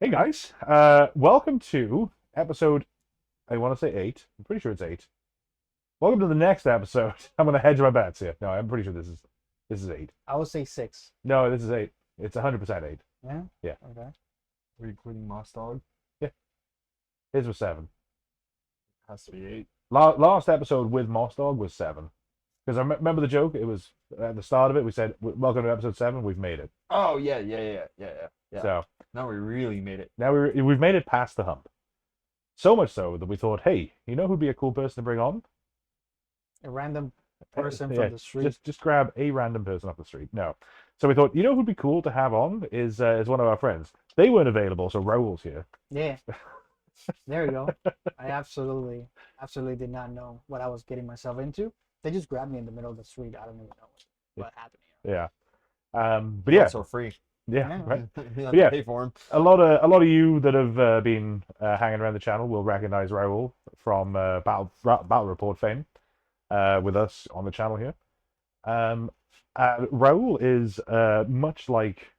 Hey guys, welcome to episode, I want to say 8. I'm pretty sure it's 8. Welcome to the next episode. I'm going to hedge my bets here. No, I'm pretty sure this is 8. I would say 6. No, this is 8. It's 100% 8. Yeah? Yeah. Okay. Are you including Moss Dog? Yeah. His was 7. Has to be 8. Last episode with Moss Dog was 7. Because I remember the joke, it was at the start of it, we said, welcome to episode 7, we've made it. Oh yeah. So, Now we really made it. now we've made it past the hump. So much so that we thought, hey, you know who'd be a cool person to bring on? A random person Yeah, from the street. just grab a random person off the street. No. So we thought, you know who'd be cool to have on is one of our friends. They weren't available, so Raul's here. Yeah. There you go. I absolutely did not know what I was getting myself into. They just grabbed me in the middle of the street. I don't even know what happened here. Yeah. But yeah, So free. yeah, Yeah. right. You have Yeah. to pay for him. A lot of you that have been hanging around the channel will recognize Raul from Battle Report fame with us on the channel here. Raul is much like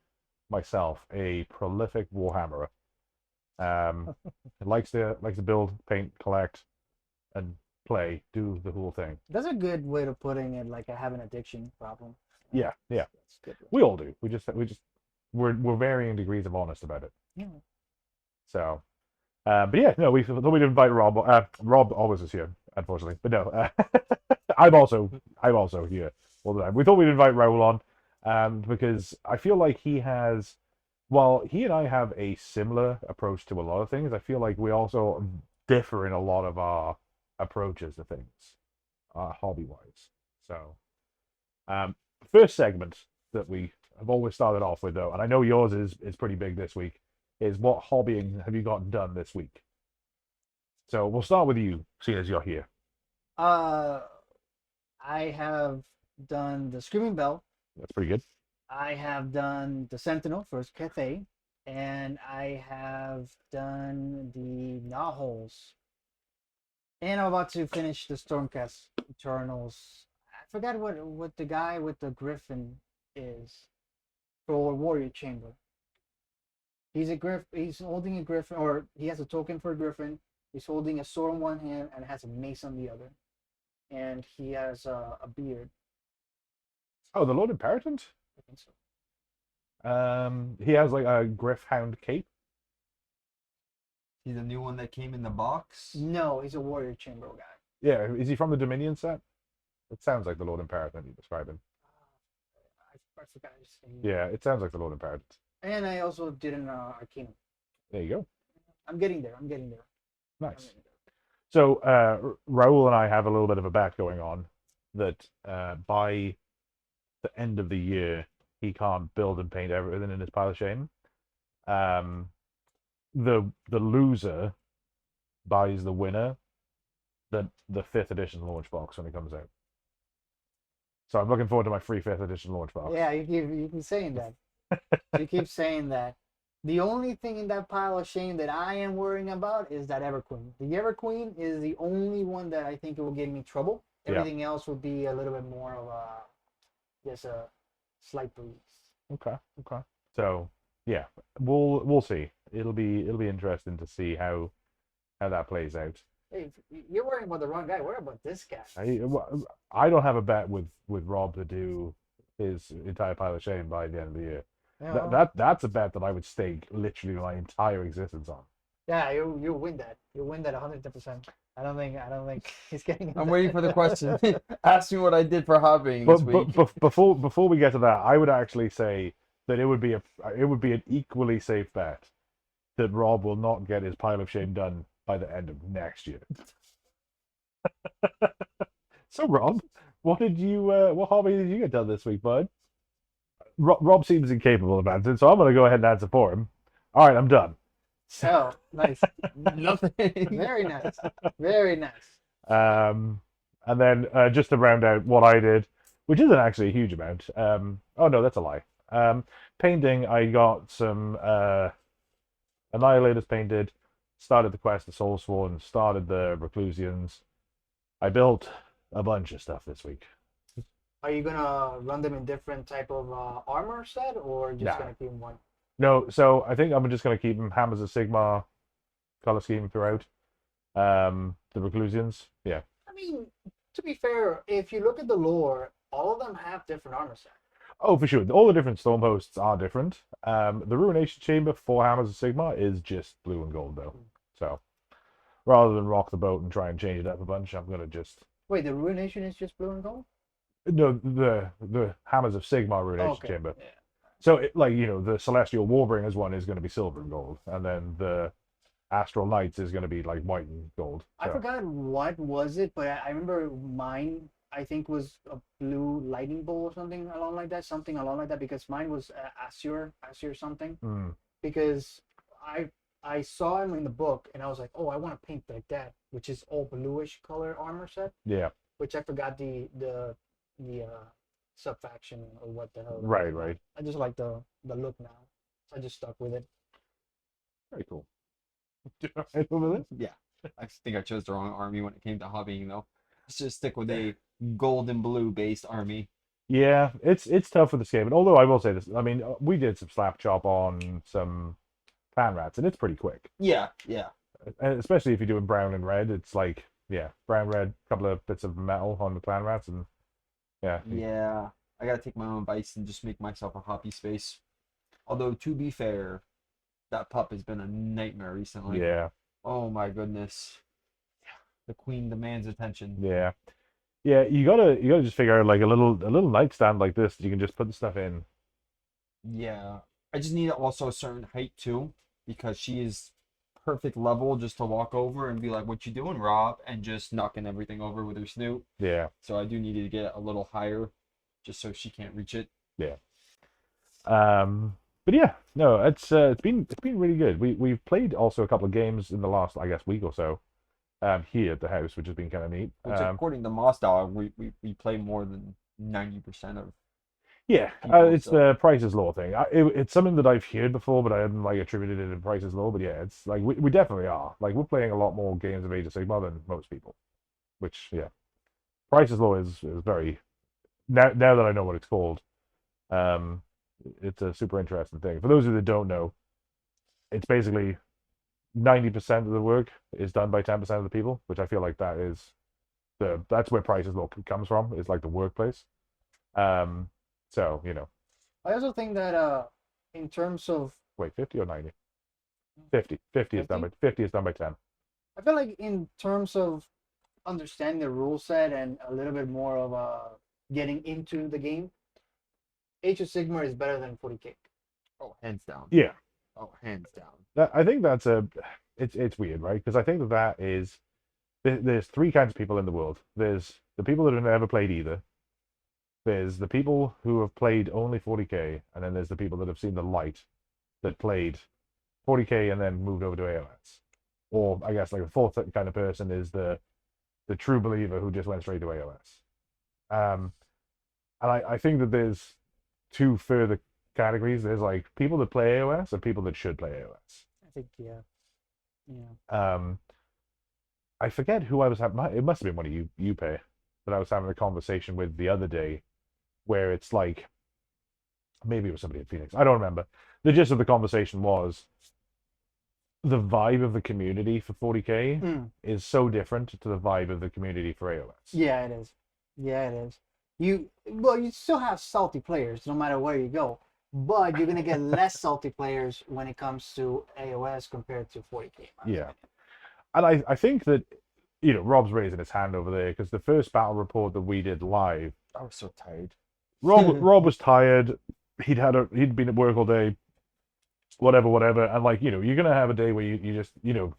myself, a prolific Warhammerer. Likes to build, paint, collect, and play, do the whole thing. That's a good way of putting it. Like I have an addiction problem. Yeah. That's good. We all do. We're varying degrees of honest about it. Yeah. So, but yeah, no, we thought we'd invite Rob. Rob always is here, unfortunately, but no, I'm also here all the time. We thought we'd invite Raul on, because I feel like he has, while he and I have a similar approach to a lot of things, I feel like we also differ in a lot of our approaches to things, hobby-wise. So, first segment that we have always started off with, though, and I know yours is pretty big this week, is what hobbying have you gotten done this week? So we'll start with you, seeing as you're here. I have done the Screaming Bell. That's pretty good. I have done the Sentinel first Cathay, and I have done the Gnawholes. And I'm about to finish the Stormcast Eternals. I forgot what the guy with the griffin is for Warrior Chamber. He's holding a griffin, or he has a token for a griffin. He's holding a sword in one hand and has a mace on the other. And he has a beard. Oh, the Lord Imperatant? I think so. He has like a Griffhound cape. He's the new one that came in the box. No, he's a Warrior Chamber guy. Yeah, is he from the Dominion set? It sounds like the Lord Imperatant you described him. I forgot his name. Yeah, it sounds like the Lord Imperatant. And I also did an Arcanum. There you go. I'm getting there. I'm getting there. Nice. So Raul and I have a little bit of a bet going on that by the end of the year he can't build and paint everything in his pile of shame. The loser buys the winner the 5th edition launch box when it comes out. So I'm looking forward to my free 5th edition launch box. Yeah, you keep saying that. You keep saying that. The only thing in that pile of shame that I am worrying about is that Everqueen. The Everqueen is the only one that I think it will give me trouble. Yeah. Everything else will be a little bit more of just a slight breeze. Okay. So yeah, we'll see. It'll be interesting to see how that plays out. Hey, you're worrying about the wrong guy. Worry about this guy. I don't have a bet with Rob to do his entire pile of shame by the end of the year. Yeah, That's a bet that I would stake literally my entire existence on. yeah, you win that. You win that 100%. I don't think he's getting. I'm waiting for the question. Ask me what I did for hobbying this week. But before we get to that, I would actually say that it would be an equally safe bet that Rob will not get his pile of shame done by the end of next year. So Rob, what hobby did you get done this week, bud? Rob seems incapable of answering, so I'm going to go ahead and answer for him. All right, I'm done. Oh, nice. Nothing. Very nice. Very nice. And then just to round out what I did, which isn't actually a huge amount. Oh no, that's a lie. Painting, I got some Annihilators painted, started the quest of Soulsworn, started the Reclusians. I built a bunch of stuff this week. Are you gonna run them in different type of armor set, or just Nah. gonna keep one? No, so I think I'm just gonna keep them Hammers of Sigmar color scheme throughout. The Reclusians, yeah. I mean, to be fair, if you look at the lore, all of them have different armor set. Oh, for sure. All the different storm hosts are different. The Ruination Chamber for Hammers of Sigmar is just blue and gold though. So rather than rock the boat and try and change it up a bunch, I'm gonna just Wait, the Ruination is just blue and gold? no the Hammers of Sigmar Ruination Okay. Chamber. Yeah. So like the Celestial Warbringers one is going to be silver and gold, and then the Astral Knights is going to be like white and gold. I So, forgot what was it, but I remember mine. I think was a blue lightning bolt or something along like that. Something along like that because mine was Azure something. mm, Because I saw him in the book and I was like, oh, I want to paint like that, which is all bluish color armor set. yeah, Which I forgot the subfaction or what the hell. that right, was. right. I just like the look now, so I just stuck with it. Very cool. Right over there. Yeah, I think I chose the wrong army when it came to hobbying though. Let's just stick with a gold and blue based army. Yeah, it's tough with the Skaven. Although I will say this, I mean, we did some slap chop on some clan rats, and it's pretty quick. Yeah, yeah. And especially if you're doing brown and red, it's like yeah, brown red, couple of bits of metal on the clan rats, and yeah, Yeah, I gotta take my own advice and just make myself a hobby space. Although to be fair, that pup has been a nightmare recently. yeah, Oh my goodness. The queen demands attention. yeah. Yeah, you gotta just figure out like a little nightstand like this that you can just put the stuff in. Yeah. I just need also a certain height too, because she is perfect level just to walk over and be like, "What you doing, Rob?" and just knocking everything over with her snoot. Yeah, So I do need to get a little higher, just so she can't reach it. yeah. But yeah, no, it's been really good. We've played also a couple of games in the last I guess week or so, here at the house, which has been kind of neat. Which, according to Moss Dog, we play more than 90% of. Yeah, people, it's so- the Price is Law thing. It's something that I've heard before, but I hadn't like attributed it to Price is Law. But yeah, it's like we definitely are. Like we're playing a lot more games of Age of Sigmar than most people. Which yeah, Price is Law is very now that I know what it's called. Um, it's a super interesting thing. For those of you that don't know, it's basically 90% of the work is done by 10% of the people, which I feel like that's where Price is Law comes from. Is like the workplace. So I also think that in terms of wait, 50 or 90? 50. 50 is done by 50 is done by 10. I feel like in terms of understanding the rule set and a little bit more of getting into the game, Age of Sigmar is better than 40k. Oh, hands down. Yeah. Oh, hands down. I think it's weird, right? Because I think that is there's three kinds of people in the world. There's the people that have never played either. There's the people who have played only 40k, and then there's the people that have seen the light that played 40k and then moved over to AOS. Or I guess like a fourth kind of person is the true believer who just went straight to AOS. And I think that there's two further categories. There's like people that play AOS and people that should play AOS. I think yeah. I forget who I was having. It must have been one of you pay that I was having a conversation with the other day, where it's like maybe it was somebody at Phoenix. I don't remember. The gist of the conversation was the vibe of the community for 40k is so different to the vibe of the community for AOS. Yeah, it is. Yeah, it is. You still have salty players no matter where you go, but you're gonna get less salty players when it comes to AOS compared to 40k. Yeah, and I think that Rob's raising his hand over there because the first battle report that we did live, I was so tired. Rob was tired. He'd been at work all day, whatever, and like you're gonna have a day where you just you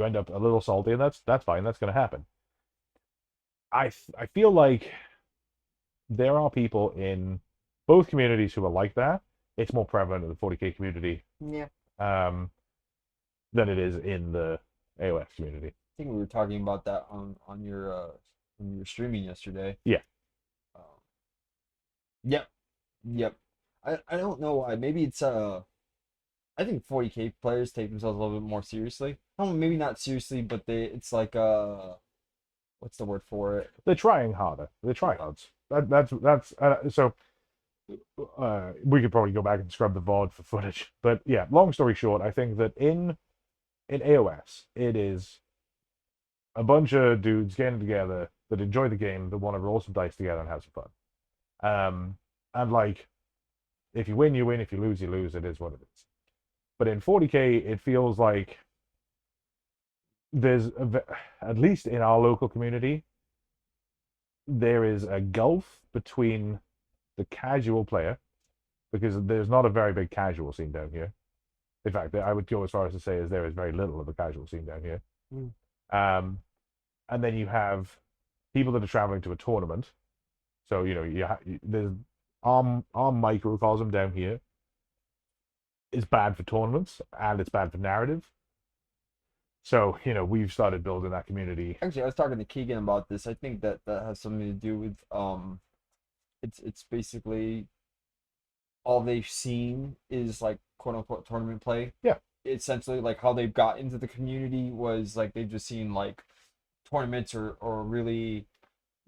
end up a little salty, and that's fine. That's gonna happen. I feel like there are people in both communities who are like that. It's more prevalent in the 40k community, Yeah. than it is in the AOS community. I think we were talking about that on your when you were streaming yesterday. Yeah. Yep. I don't know why. Maybe it's I think 40k players take themselves a little bit more seriously. Oh, maybe not seriously, but it's like what's the word for it? They're trying harder. They're tryhards. So we could probably go back and scrub the VOD for footage. But yeah, long story short, I think that in AOS, it is a bunch of dudes getting together that enjoy the game, that want to roll some dice together and have some fun. And like, if you win, you win. If you lose, you lose. It is what it is. But in 40K, it feels like at least in our local community, there is a gulf between the casual player, because there's not a very big casual scene down here. In fact, I would go as far as to say as there is very little of a casual scene down here. Mm. And then you have people that are traveling to a tournament. So there's our microcosm down here is bad for tournaments and it's bad for narrative. So we've started building that community. Actually, I was talking to Keegan about this. I think that has something to do with it's basically all they've seen is like quote unquote tournament play. Yeah. Essentially, like how they've got into the community was like they've just seen like tournaments or really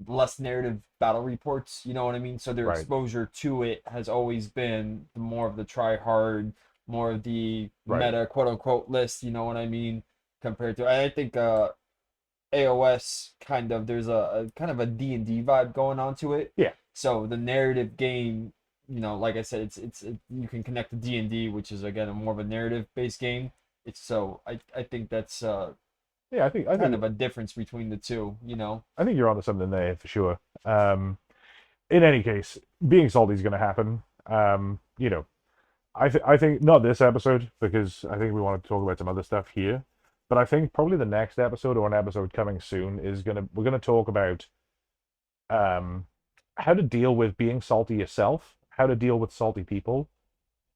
less narrative battle reports. You know what I mean? So their Right. exposure to it has always been more of the try hard, more of the Right. meta quote unquote list. You know what I mean? Compared to, I think AOS kind of there's a kind of a D&D vibe going on to it. Yeah. So the narrative game, like I said, it's you can connect to D&D, which is again more of a narrative based game. It's so I think that's Yeah, I think kind of a difference between the two. I think you're onto something there for sure. In any case, being salty is going to happen. I think not this episode, because I think we want to talk about some other stuff here. But I think probably the next episode, or an episode coming soon, we're gonna talk about how to deal with being salty yourself, how to deal with salty people,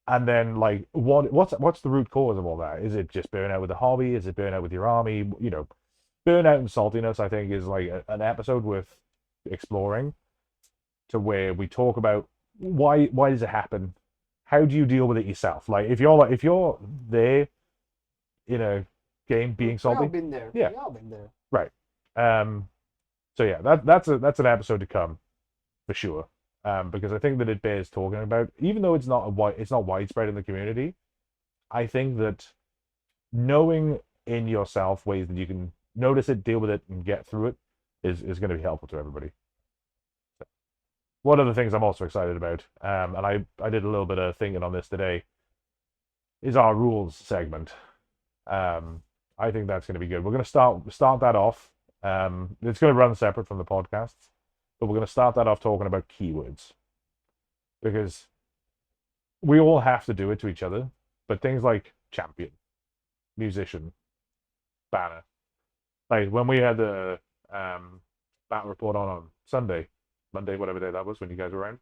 and then like what's the root cause of all that? Is it just burnout with the hobby? Is it burnout with your army? Burnout and saltiness, I think, is like an episode worth exploring, to where we talk about why does it happen? How do you deal with it yourself? Like if you're there in a game being salty. We've all been there. Yeah. We've all been there. Right. So yeah, that's an episode to come for sure. Because I think that it bears talking about, even though it's not widespread in the community. I think that knowing in yourself ways that you can notice it, deal with it, and get through it is going to be helpful to everybody. One of the things I'm also excited about, and I did a little bit of thinking on this today, is our rules segment. I think that's going to be good. We're going to start that off. It's going to run separate from the podcasts, but we're going to start that off talking about keywords, because we all have to do it to each other. But things like champion, musician, banner, like when we had the battle report on Monday, whatever day that was, when you guys were around,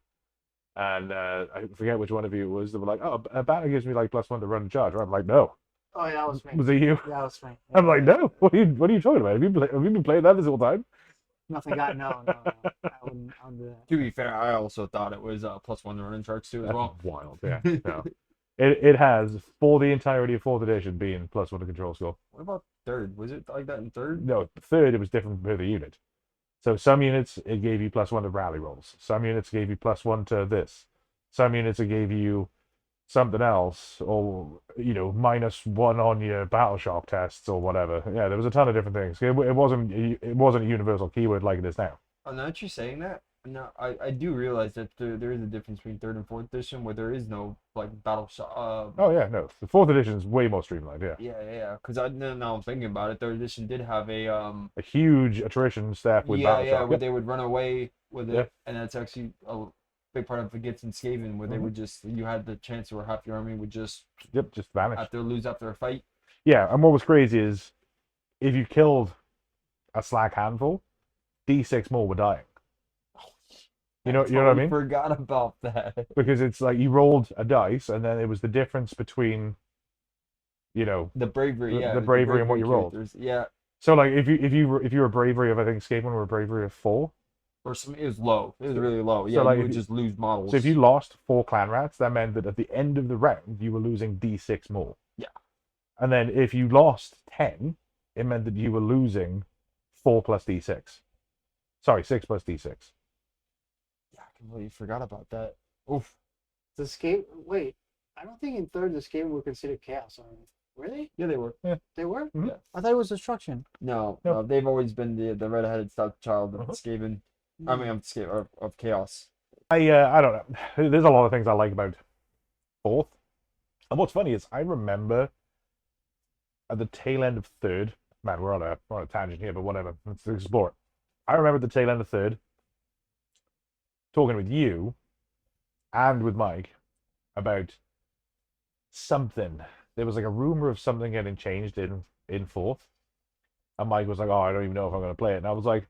and I forget which one of you it was that were like, "Oh, a banner gives me like +1 to run and charge." I'm like, "No." Oh, yeah, that was me. Was it you? That was me. I'm like, "No. What are you talking about? Have you been playing that this whole time?" Nothing got no. I wouldn't do that. To be fair, I also thought it was +1 to running charts too as That's well. wild. Yeah. No. It has, for the entirety of 4th edition, been +1 to control score. What about third? Was it like that in third? No, 3rd it was different per the unit. So some units it gave you +1 to rally rolls. Some units gave you +1 to this. Some units it gave you something else, or -1 on your battle shock tests or whatever. Yeah, there was a ton of different things. It wasn't a universal keyword like it is now. Oh, now that you're saying that, no, I do realize that there is a difference between 3rd and 4th edition where there is no like battle shot. Oh yeah, no, the 4th edition is way more streamlined. Yeah, Yeah. Because now I'm thinking about it. 3rd edition did have a huge attrition stack with battle shock. where they would run away with it, Yep. and that's actually a big part of it gets in Skaven, where they would just you had the chance where half your army would just Just vanish. after a fight. Yeah, and what was crazy is if you killed a slack handful, D6 more were dying. You know what I mean? Forgot about that. Because it's like you rolled a dice, and then it was the difference between, The bravery, the bravery and what you rolled. characters. Yeah, So like if you were a bravery of, I think Skaven were a bravery of 4. or some it was low. It was really low. So, Yeah, like, you if would you- just lose models. So if you lost 4 clan rats, that meant that at the end of the round you were losing D6 more. Yeah. And then if you lost 10, it meant that you were losing 4 plus D6. Sorry, 6 plus D6. Yeah, I completely forgot about that. Oof. The Skaven. Wait, I don't think in third the Skaven were considered chaos army. Were they? Yeah, they were. They were. Mhm. Yeah. I thought it was destruction. No, Nope. no, they've always been the red-headed stepchild of Uh-huh. Skaven. I mean, of Skaven of chaos. I don't know. There's a lot of things I like about fourth. And what's funny is I remember at the tail end of third. Man, we're on a tangent here, but whatever. Let's explore it. I remember at the tail end of third talking with you and with Mike about something. There was like a rumor of something getting changed in fourth, and Mike was like, "Oh, I don't even know if I'm going to play it." And I was like,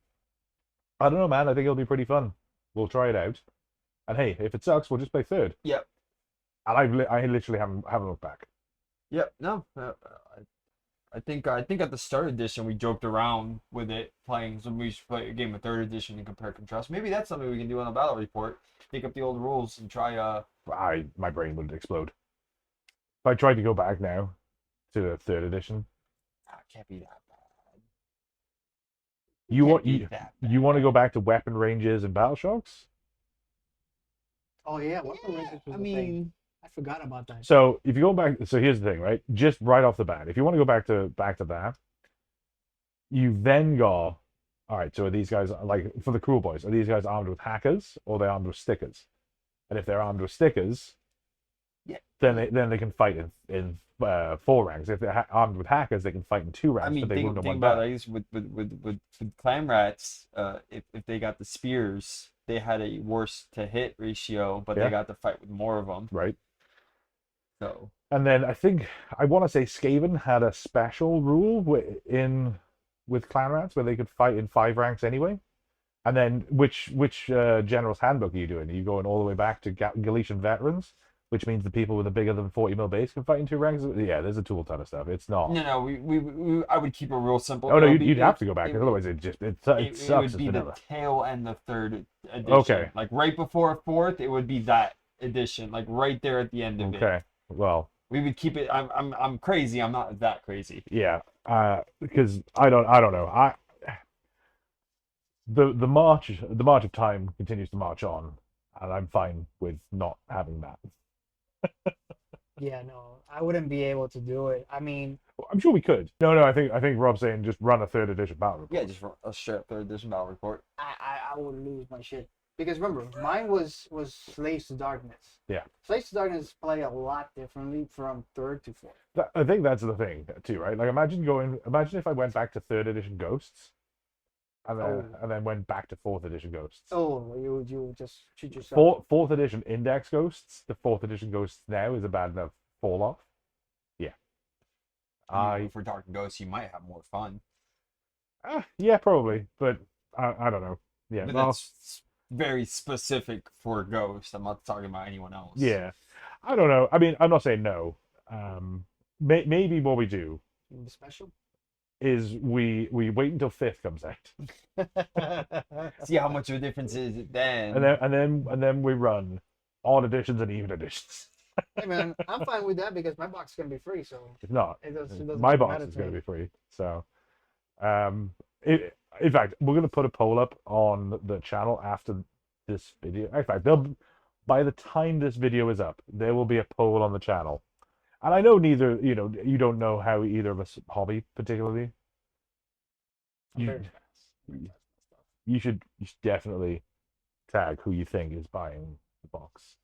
"I don't know, man. I think it'll be pretty fun. We'll try it out. And hey, if it sucks, we'll just play third." Yep. And I literally haven't looked back. Yep. No. I think at the start edition we joked around with it playing. So we should play a game of third edition and compare contrast. Maybe that's something we can do on the battle report. Take up the old rules and try. My brain would explode. If I tried to go back now to the third edition, It can't be that bad. you Can't want be you, that you want to go back to weapon ranges and battle shocks? Oh yeah, weapon ranges was a thing. I forgot about that. So if you go back, so here's the thing, right? Just right off the bat, if you want to go back to that, you then go, all right. So are these guys like for the Cruel Boys? Are these guys armed with hackers or are they armed with stickers? And if they're armed with stickers, Yeah. then they can fight in 4 ranks. If they're armed with hackers, they can fight in 2 ranks. I mean, but they think wouldn't have about one it, I guess with clan rats, if they got the spears, they had a worse to hit ratio, but Yeah. they got to fight with more of them. right? So And then I want to say Skaven had a special rule with clan rats where they could fight in 5 ranks anyway. And then which General's Handbook are you doing? Are you going all the way back to Galician veterans, which means the people with a bigger than 40 mil base can fight in 2 ranks? Yeah, there's a tool ton of stuff. It's not. no, we I would keep it real simple. Oh no, It would you'd be- have to go back, it- 'cause otherwise it it sucks would as be the vanilla. tail end of third edition. Okay. Like right before fourth, it would be that edition, like right there at the end of it. Okay, well, We would keep it. I'm crazy. I'm not that crazy. yeah, because I don't know. The march of time continues to march on, and I'm fine with not having that. Yeah, no, I wouldn't be able to do it. I mean, I'm sure we could. No, I think Rob's saying just run a third edition battle report. Yeah, just a straight up third edition battle report. I would lose my shit because remember, mine was Slaves to Darkness. Yeah. Slaves to Darkness play a lot differently from third to fourth. I think that's the thing too, right? Like imagine if I went back to third edition Ghosts, and then went back to 4th edition Ghosts. Oh, you would just shoot yourself. Fourth edition Index Ghosts. The 4th edition Ghosts now is a bad enough fall off. Yeah. I mean, for Dark Ghosts, you might have more fun. Yeah, probably, but I don't know. Yeah, But well, that's very specific for Ghost. I'm not talking about anyone else. yeah, I don't know. I mean, I'm not saying no. Maybe what we do The special. is we wait until 5th comes out, See how much of a difference is it then. and then we run odd editions and even editions. Hey man, I'm fine with that because my box is gonna be free, so If not, it doesn't my box matter is to going to me. be free. So, in fact, we're going to put a poll up on the channel after this video. In fact, by the time this video is up, there will be a poll on the channel. And I know you don't know how either of us hobby particularly. I'm very You should definitely tag who you think is buying the box.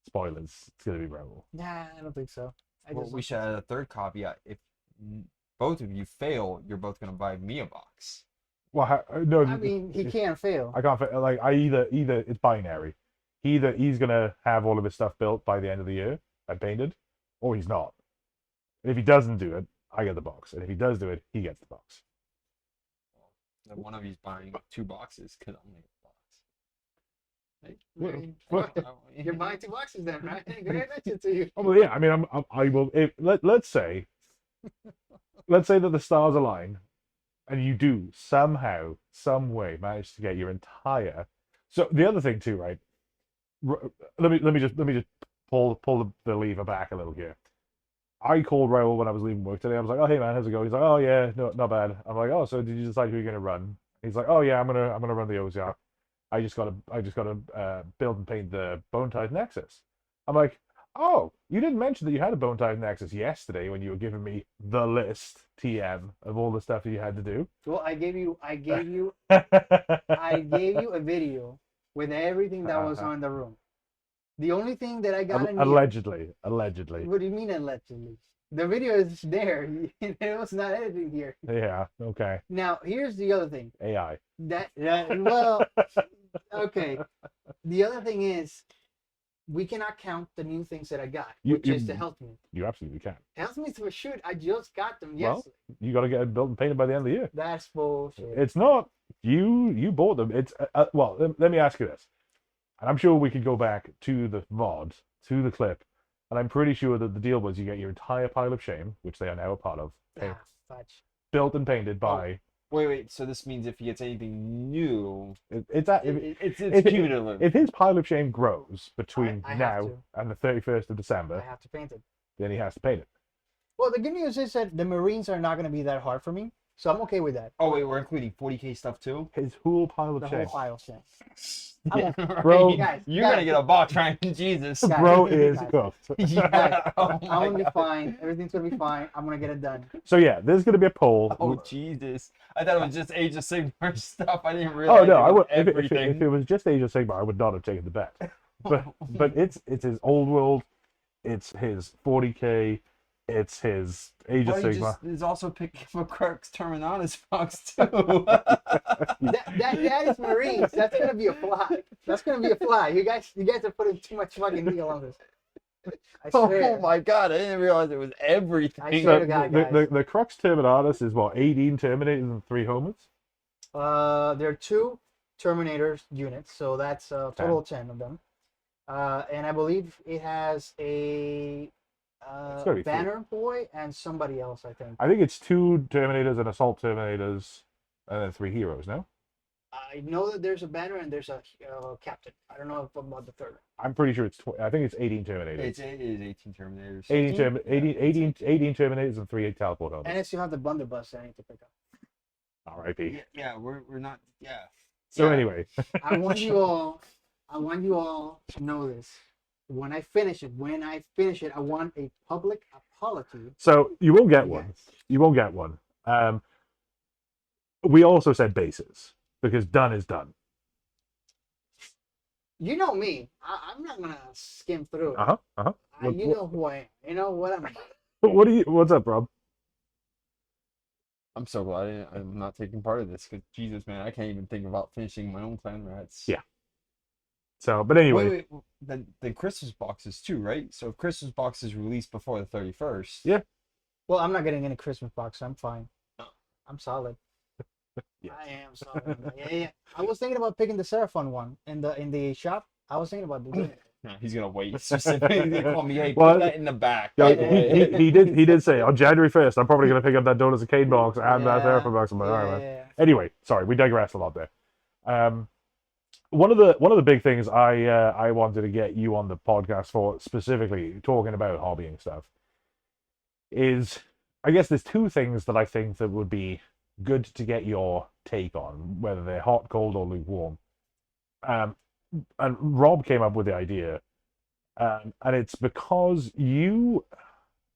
Spoilers, it's going to be Raul. Nah, I don't think so. Well, we should add a third caveat. If both of you fail, you're both going to buy me a box. Well, no, I mean, he can't fail. I can't like I either it's binary. Either he's gonna have all of his stuff built by the end of the year and painted, or he's not. And if he doesn't do it, I get the box. And if he does do it, he gets the box. Then one of you's buying 2 boxes because I'm going to You're buying 2 boxes then, right? Good attention to you. Oh well, yeah. I mean, I will. Let's say that the stars align, and you do somehow, some way, manage to get your entire. So the other thing too, right? Let me just pull the lever back a little here. I called Raul when I was leaving work today. I was like, "Oh hey man, how's it going?" He's like, "Oh yeah, no, not bad." I'm like, "Oh, so did you decide who you're gonna run?" He's like, "Oh yeah, I'm gonna run the Ozark." I just gotta build and paint the Bone Tithe Nexus. I'm like, oh, you didn't mention that you had a Bone Tithe Nexus yesterday when you were giving me the list TM of all the stuff that you had to do. Well, I gave you I gave you a video with everything that was on the room. The only thing that I got in here, Allegedly. what do you mean allegedly? The video is there. It was not edited here. Yeah. Okay. Now, here's the other thing. AI. Well, okay. The other thing is, we cannot count the new things that I got, which is the health meat. You absolutely can. Health meats for sure. I just got them Well, yesterday. you got to get it built and painted by the end of the year. That's bullshit. It's not you bought them. It's well. Let me ask you this, and I'm sure we could go back to the VOD, to the clip, and I'm pretty sure that the deal was you get your entire pile of shame, which they are now a part of, Fudge. built and painted by. Wait. So this means if he gets anything new, it's cumulative. If his pile of shame grows between I have now to. and the 31st of I December, have to paint it. then he has to paint it. Well, the good news is that the Marines are not going to be that hard for me, so I'm okay with that. Oh wait, we're including 40k stuff too. His whole pile of The shame. whole file shit. Yeah, Bro, guys, you're guys. gonna get a box, right? Jesus. Guys, Bro is guys. cooked. Yeah. Oh I'm my gonna be God. fine. Everything's gonna be fine. I'm gonna get it done. So yeah, there's gonna be a poll. Oh Jesus! I thought it was just Age of Sigmar stuff. I didn't realize. Oh no, I it was would. everything. If it was just Age of Sigmar, I would not have taken the bet. But it's his old world, it's his 40k, it's his Age of Sigmar. There's also picking up a Crux Terminatus box too. That is Marines. That's gonna be a fly. That's gonna be a fly. You guys are putting too much fucking deal on this. I swear. Oh my God! I didn't realize it was everything. I swear So to God, the, guys. the Crux Terminatus is what, 18 Terminators and 3 Homers? There are 2 Terminators units, so that's a total of 10 of them. And I believe it has a gotta be Banner Boy and somebody else, I think. I think it's 2 Terminators and Assault Terminators, and then 3 Heroes. No, I know that there's a Banner and there's a Captain. I don't know about the third. I'm pretty sure I think it's 18 Terminators. It is 18 Terminators. 18 Terminators and 3 Teleport Homers. And it's you have the blunderbuss that I need to pick up. R.I.P. Yeah, we're not. Yeah. So Yeah. anyway, I want you all to know this. When I finish it, I want a public apology. so you won't get Yes. one. You won't get one. We also said bases because done is done. You know me. I'm not gonna skim through it. Look, You know who I am. You know what I'm about. What's up, Rob? I'm so glad I'm not taking part of this because Jesus, man, I can't even think about finishing my own clan rats. Yeah. So, but anyway, Wait. The Christmas boxes too, right? So if Christmas box is released before the 31st. Yeah. Well, I'm not getting any Christmas box. I'm fine. I'm solid. Yeah. I am solid. Yeah. I was thinking about picking the Seraphon one in the shop. I was thinking about doing it. No, he's gonna wait. Specifically, they call me. Hey, Well, put that in the back. yeah, he did say on January 1st, I'm probably going to pick up that Donuts and Cane box and that Therapy box. I'm like, all right, man. Anyway, sorry, we digressed a lot there. One of the big things I wanted to get you on the podcast for, specifically talking about hobbying stuff, is I guess there's 2 things that I think that would be good to get your take on, whether they're hot, cold, or lukewarm. And Rob came up with the idea, and it's because you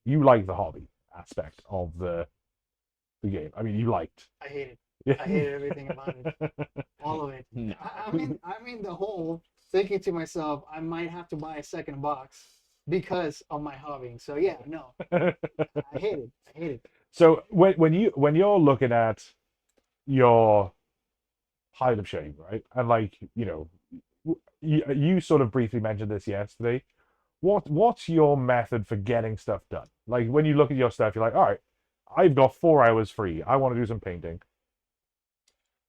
like the hobby aspect of the game. I mean, you liked. I hate it. I hated everything about it. All of it. No. I'm in the hole thinking to myself, I might have to buy a second box because of my hobbying. So yeah, no. I hate it. So when you're looking at your pile of shame, right? And like, you sort of briefly mentioned this yesterday. What's your method for getting stuff done? Like when you look at your stuff, you're like, all right, I've got 4 hours free. I want to do some painting.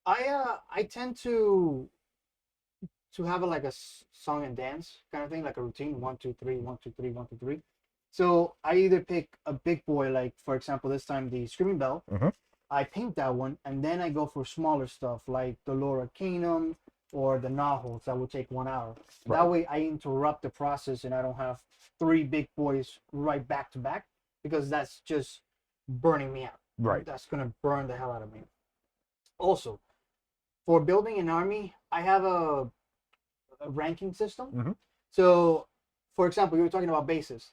I tend to have like a song and dance kind of thing, like a routine, 1 2 3, 1 2 3, 1 2 3. So I either pick a big boy, like for example this time the Screaming Bell. Mhm. I paint that one, and then I go for smaller stuff like the Lord Arcanum or the Nahos that will take 1 hour. Right. That way I interrupt the process and I don't have 3 big boys right back to back, because that's just burning me out. Right. That's gonna burn the hell out of me. Also, for building an army, I have a ranking system. Mhm. So, for example, you were talking about bases.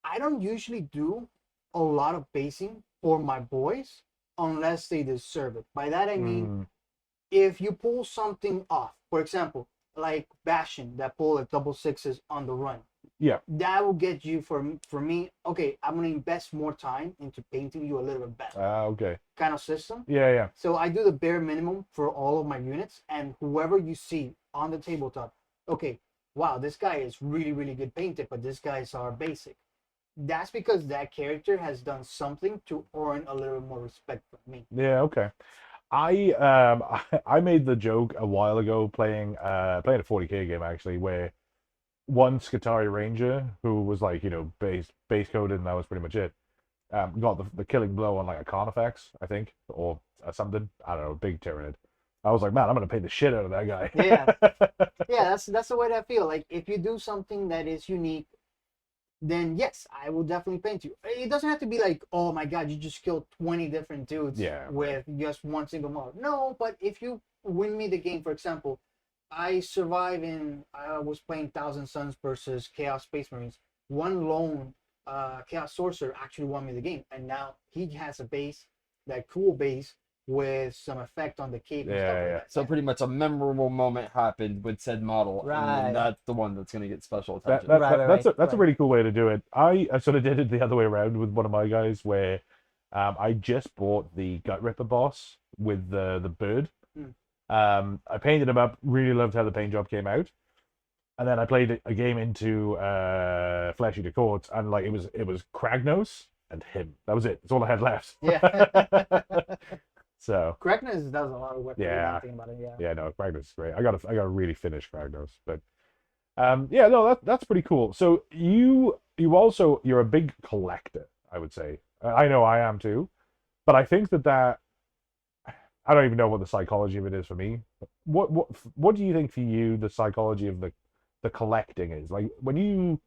I don't usually do a lot of basing for my boys unless they deserve it. By that I mean, Mm, if you pull something off, for example, like bashing that pull at double sixes on the run, yeah. that will get you for me. Okay, I'm gonna invest more time into painting you a little bit better, Okay. kind of system. Yeah, yeah. So I do the bare minimum for all of my units, and whoever you see on the tabletop, okay, wow, this guy is really, really good painted, but this guys are basic. That's because that character has done something to earn a little more respect from me. Yeah, okay. I made the joke a while ago playing a 40k game actually where one Skitarii Ranger who was like, base coded and that was pretty much it. Got the killing blow on like a Carnifex, I think, or something. I don't know, big Tyranid. I was like, man, I'm gonna paint the shit out of that guy. Yeah. Yeah, that's the way that I feel. Like if you do something that is unique, then yes, I will definitely paint you. It doesn't have to be like, oh my god, you just killed 20 different dudes Yeah, with just one single model. No, but if you win me the game, for example, I was playing Thousand Suns versus Chaos Space Marines. One lone Chaos Sorcerer actually won me the game, and now he has a base, that cool base with some effect on the cape and stuff Yeah, like yeah. that. So pretty much a memorable moment happened with said model, and Right. then that's the one that's gonna get special That, attention. that, Right, that- right, that's right, that's a right. really cool way to do it. I sort of did it the other way around with one of my guys where I just bought the Gut Ripper boss with the bird. Mm. I painted him up, really loved how the paint job came out. And then I played a game into Flesh Eater Courts, and like it was Kragnos and him. That was it. That's all I had left. Yeah. So Correctness does a lot of work. Yeah. Now I'm thinking about it. Yeah. yeah, no, Kragnos is great. I gotta really finish Kragnos, but yeah, no, that's pretty cool. So you're a big collector, I would say. I know I am too, but I think that I don't even know what the psychology of it is for me. What do you think for you the psychology of the collecting is? Like when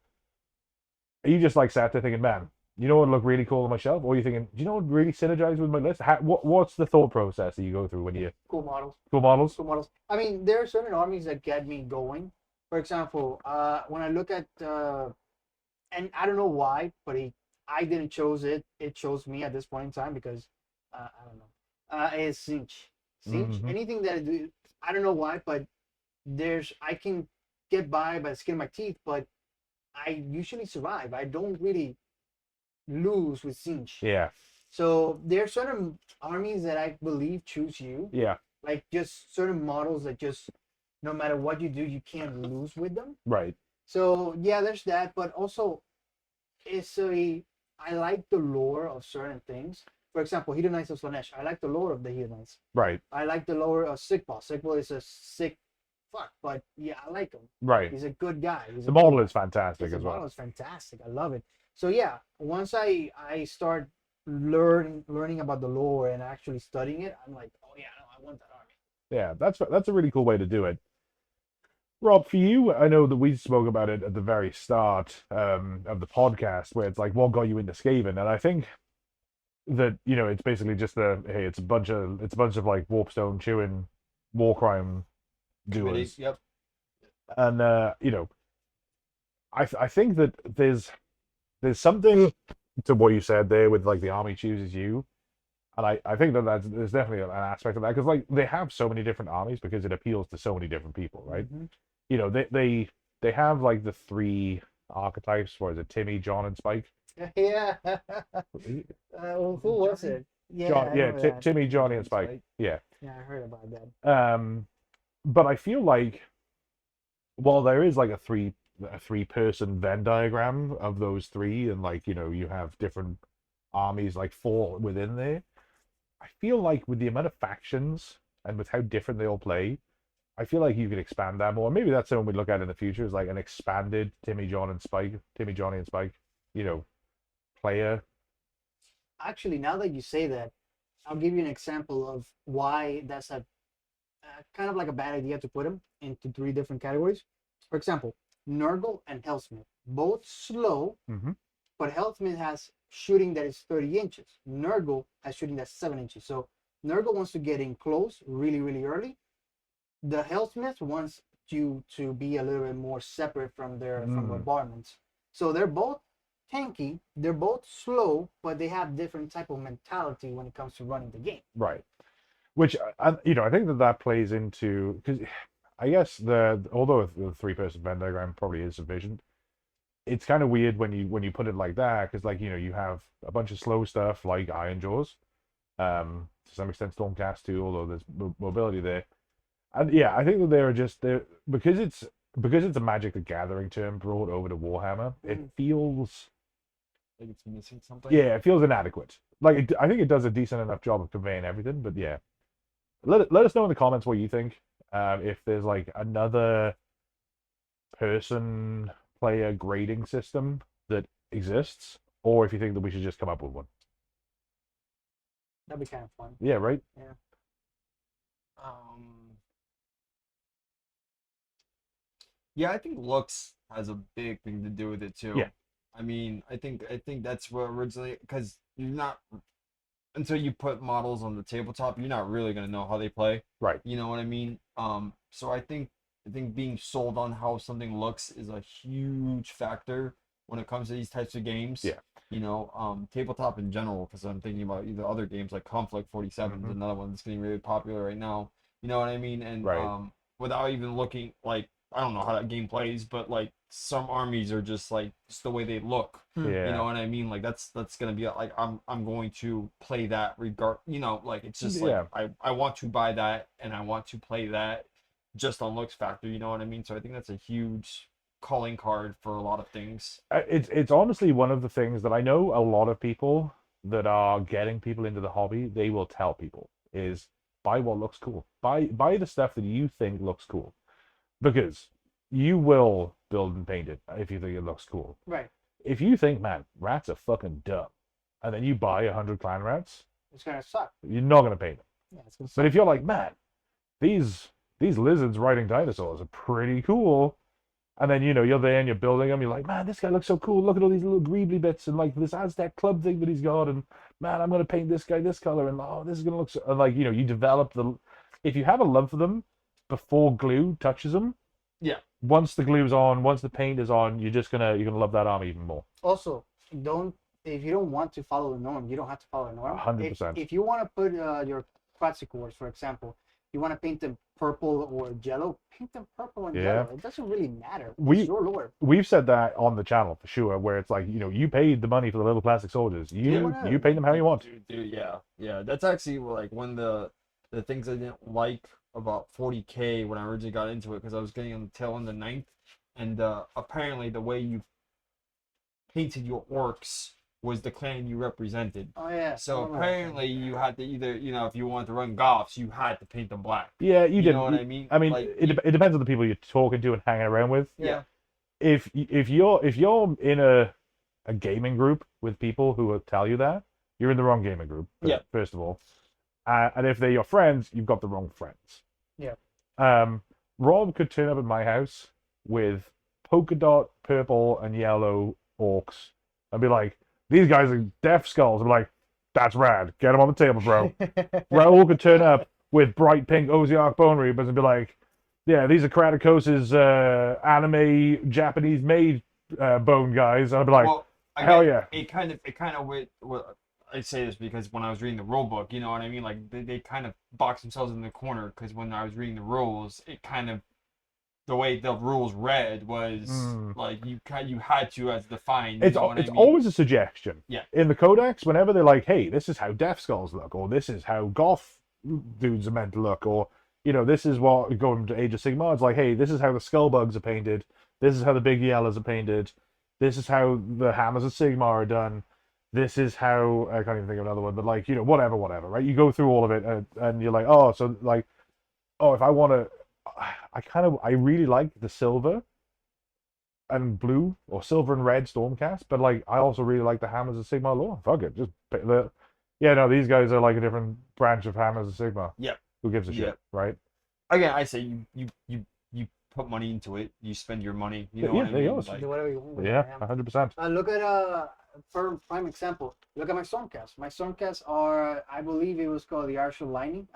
are you just like sat there thinking, man, you know what would look really cool on my shelf? Or are you thinking, do you know what would really synergize with my list? What's the thought process that you go through when you Cool models. cool models? Cool models. I mean, there are certain armies that get me going. For example, when I look at, and I don't know why, but I didn't choose it. It chose me at this point in time because I don't know. It's Cinch. Cinch. Mhm. Anything that I do, I don't know why, but I can get by the skin of my teeth, but I usually survive. I don't really lose with Cinch. Yeah, So there are certain armies that I believe choose you, yeah, like just certain models that just no matter what you do, you can't lose with them. right, So yeah, there's that, but also I like the lore of certain things. For example, Hedonites of Slanesh. I like the lore of the Hedonites. right, I like the lore of Sickball. Sickball is a sick fuck, but yeah, I like him. right. He's a good guy. The model is fantastic The as model well. is fantastic. I love it. So yeah, once I start learning about the lore and actually studying it, I'm like, oh yeah, no, I want that army. Yeah, that's a really cool way to do it. Rob, for you, I know that we spoke about it at the very start of the podcast, where it's like, what got you into Skaven? And I think that it's basically just it's a bunch of like warpstone chewing war crime Committee, doers, yep. and I think that there's something to what you said there with like the army chooses you, and I think there's definitely an aspect of that because like they have so many different armies because it appeals to so many different people, right? Mhm. They have like the three archetypes. What is it? Timmy, John, and Spike. Yeah. Who was it? Yeah, John, I yeah, remember that. Timmy, Johnny, and Spike. Yeah. Yeah, I heard about that. But I feel like while there is like a three-person Venn diagram of those three, and like you have different armies like fall within there. I feel like with the amount of factions and with how different they all play, I feel like you could expand that more. Maybe that's something we look at in the future is like an expanded Timmy, Johnny, and Spike, player. Actually, now that you say that, I'll give you an example of why that's a kind of like a bad idea to put them into three different categories. For example, Nurgle and Hellsmith, both slow, Mhm. but Hellsmith has shooting that is 30 inches. Nurgle has shooting that's 7 inches. So Nurgle wants to get in close really, really early. The Hellsmith wants you to be a little bit more separate from their bombardments. So they're both tanky, they're both slow, but they have different type of mentality when it comes to running the game. Right. Which I think that plays into, because I guess although the 3-person Venn diagram probably is sufficient, it's kind of weird when you put it like that, because like you have a bunch of slow stuff like Iron Jaws, to some extent Stormcast too, although there's mobility there. And yeah, I think that they're because it's a Magic the Gathering term brought over to Warhammer. It feels like it's missing something. Yeah, it feels inadequate. Like I think it does a decent enough job of conveying everything, but yeah. Let us know in the comments what you think. If there's like another person player grading system that exists, or if you think that we should just come up with one. That'd be kind of fun. Yeah, right? Yeah. Yeah, I think looks has a big thing to do with it too. Yeah. I mean, I think that's what originally, because you're not, until you put models on the tabletop, you're not really gonna know how they play. Right. You know what I mean? So I think being sold on how something looks is a huge factor when it comes to these types of games. Yeah. You know, tabletop in general, because I'm thinking about either other games like Conflict 47 is another one that's getting really popular right now. You know what I mean? And right. Without even looking, like, I don't know how that game plays, but like some armies are just like just the way they look. Yeah. You know what I mean? Like that's gonna be like I'm going to play that regard. You know, like it's just like I want to buy that and I want to play that just on looks factor. You know what I mean? So I think that's a huge calling card for a lot of things. It's honestly one of the things that I know a lot of people that are getting people into the hobby. They will tell people is buy what looks cool. Buy the stuff that you think looks cool. Because you will build and paint it if you think it looks cool. Right. If you think, man, rats are fucking dumb, and then you buy 100 clan rats, it's gonna suck. You're not gonna paint them. Yeah, it's gonna suck. But if you're like, man, these lizards riding dinosaurs are pretty cool, and then you're there and you're building them, you're like, man, this guy looks so cool. Look at all these little greebly bits and like this Aztec club thing that he's got, and man, I'm gonna paint this guy this color, and oh, this is gonna look so. And like you develop if you have a love for them before glue touches them. Yeah. Once the glue's on, once the paint is on, you're gonna love that army even more. Also, if you don't want to follow the norm, you don't have to follow the norm. 100%. If you want to put your Quetzalcoatlus, for example, you want to paint them purple or yellow, paint them purple and yellow. It doesn't really matter. It's your lore. We've said that on the channel for sure, where it's like you paid the money for the little plastic soldiers. You paint them how you want. Dude, yeah. That's actually like one of the things I didn't like about 40K when I originally got into it, because I was getting on the tail end of 9th, and apparently the way you painted your orcs was the clan you represented. Oh yeah. So apparently you had to either, if you wanted to run Goths, you had to paint them black. Yeah, you did. You know what I mean? I mean, like, it depends on the people you're talking to and hanging around with. Yeah. If you're in a gaming group with people who will tell you that, you're in the wrong gaming group. First of all. And if they're your friends, you've got the wrong friends. Yeah. Rob could turn up at my house with polka dot purple and yellow orcs and be like, these guys are death skulls. I'm like, that's rad. Get them on the table, bro. Raul could turn up with bright pink Ozark bone reapers and be like, yeah, these are Kratos' anime Japanese made bone guys. And I'd be like, hell yeah. It kind of I say this because when I was reading the rule book, you know what I mean? Like they kind of boxed themselves in the corner, because when I was reading the rules, it kind of, the way the rules read was like you had to as defined. It's always a suggestion. Yeah. In the codex, whenever they're like, hey, this is how death skulls look, or this is how goth dudes are meant to look, or this is what going to Age of Sigmar. It's like, hey, this is how the skull bugs are painted. This is how the big yellows are painted. This is how the hammers of Sigmar are done. This is how, I can't even think of another one, but like, whatever, right? You go through all of it and you're like, if I want to, I really like the silver and blue or silver and red Stormcast, but like, I also really like the Hammers of Sigmar lore. Fuck it. These guys are like a different branch of Hammers of Sigmar. Yep. Who gives a shit, right? Again, I say you put money into it, you spend your money, you know what I mean? Do whatever you want with 100%. look at for prime example, look at my Stormcast. My Stormcasts are, I believe it was called the Archer Lightning.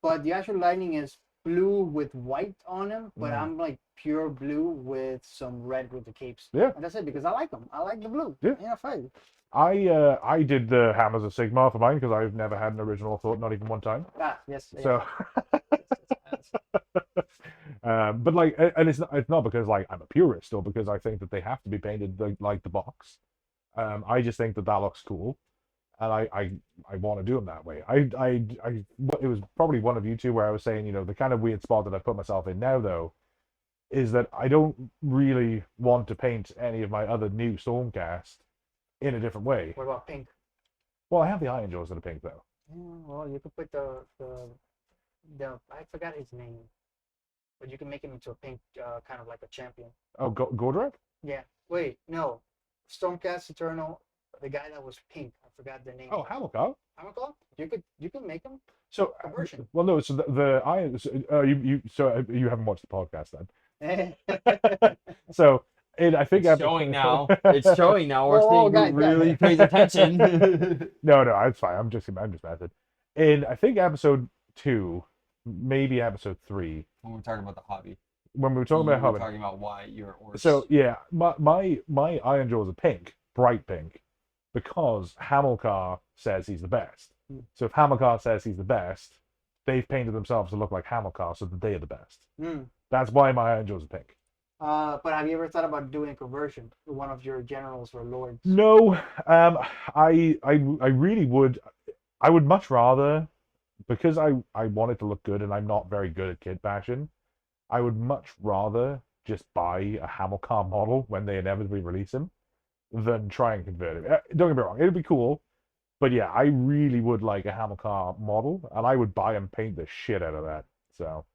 But the Archer Lightning is blue with white on them, but I'm like pure blue with some red with the capes. Yeah. And that's it, because I like them. I like the blue. Yeah. Yeah, fine. I did the Hammers of Sigmar for mine because I've never had an original thought, not even one time. Ah, yes. So, but like, and it's not because like I'm a purist or because I think that they have to be painted like the box. I just think that looks cool, and I want to do them that way. It was probably one of you two where I was saying, the kind of weird spot that I put myself in now though, is that I don't really want to paint any of my other new Stormcast in a different way. What about pink? Well, I have the Iron Jaws that are pink though. Yeah, well, you could put the I forgot his name, but you can make him into a pink, kind of like a champion. Oh, Gordrak? Yeah. Wait, no. Stormcast Eternal, the guy that was pink. I forgot the name. Oh, Hamilcar. Hamilcar? You could make him So a version. well, no. So the Iron. You haven't watched the podcast then. So I think It's showing now. It's showing now. We're Whoa, seeing guys, who really guys. pays attention. No, it's fine. I'm just messing. In I think episode 2, maybe episode 3, When we're talking about the hobby. when we were talking about You were Hobbit. talking about why you're Orcs. So yeah, my Iron Jaws are pink, bright pink, because Hamilcar says he's the best. So if Hamilcar says he's the best, they've painted themselves to look like Hamilcar so that they are the best. That's why my Iron Jaws are pink. But have you ever thought about doing a conversion to one of your generals or lords? No, I really would. I would much rather, because I want it to look good and I'm not very good at kit bashing. I would much rather just buy a Hamilcar model when they inevitably release him than try and convert him. Don't get me wrong, it'd be cool, but yeah, I really would like a Hamilcar model, and I would buy and paint the shit out of that. So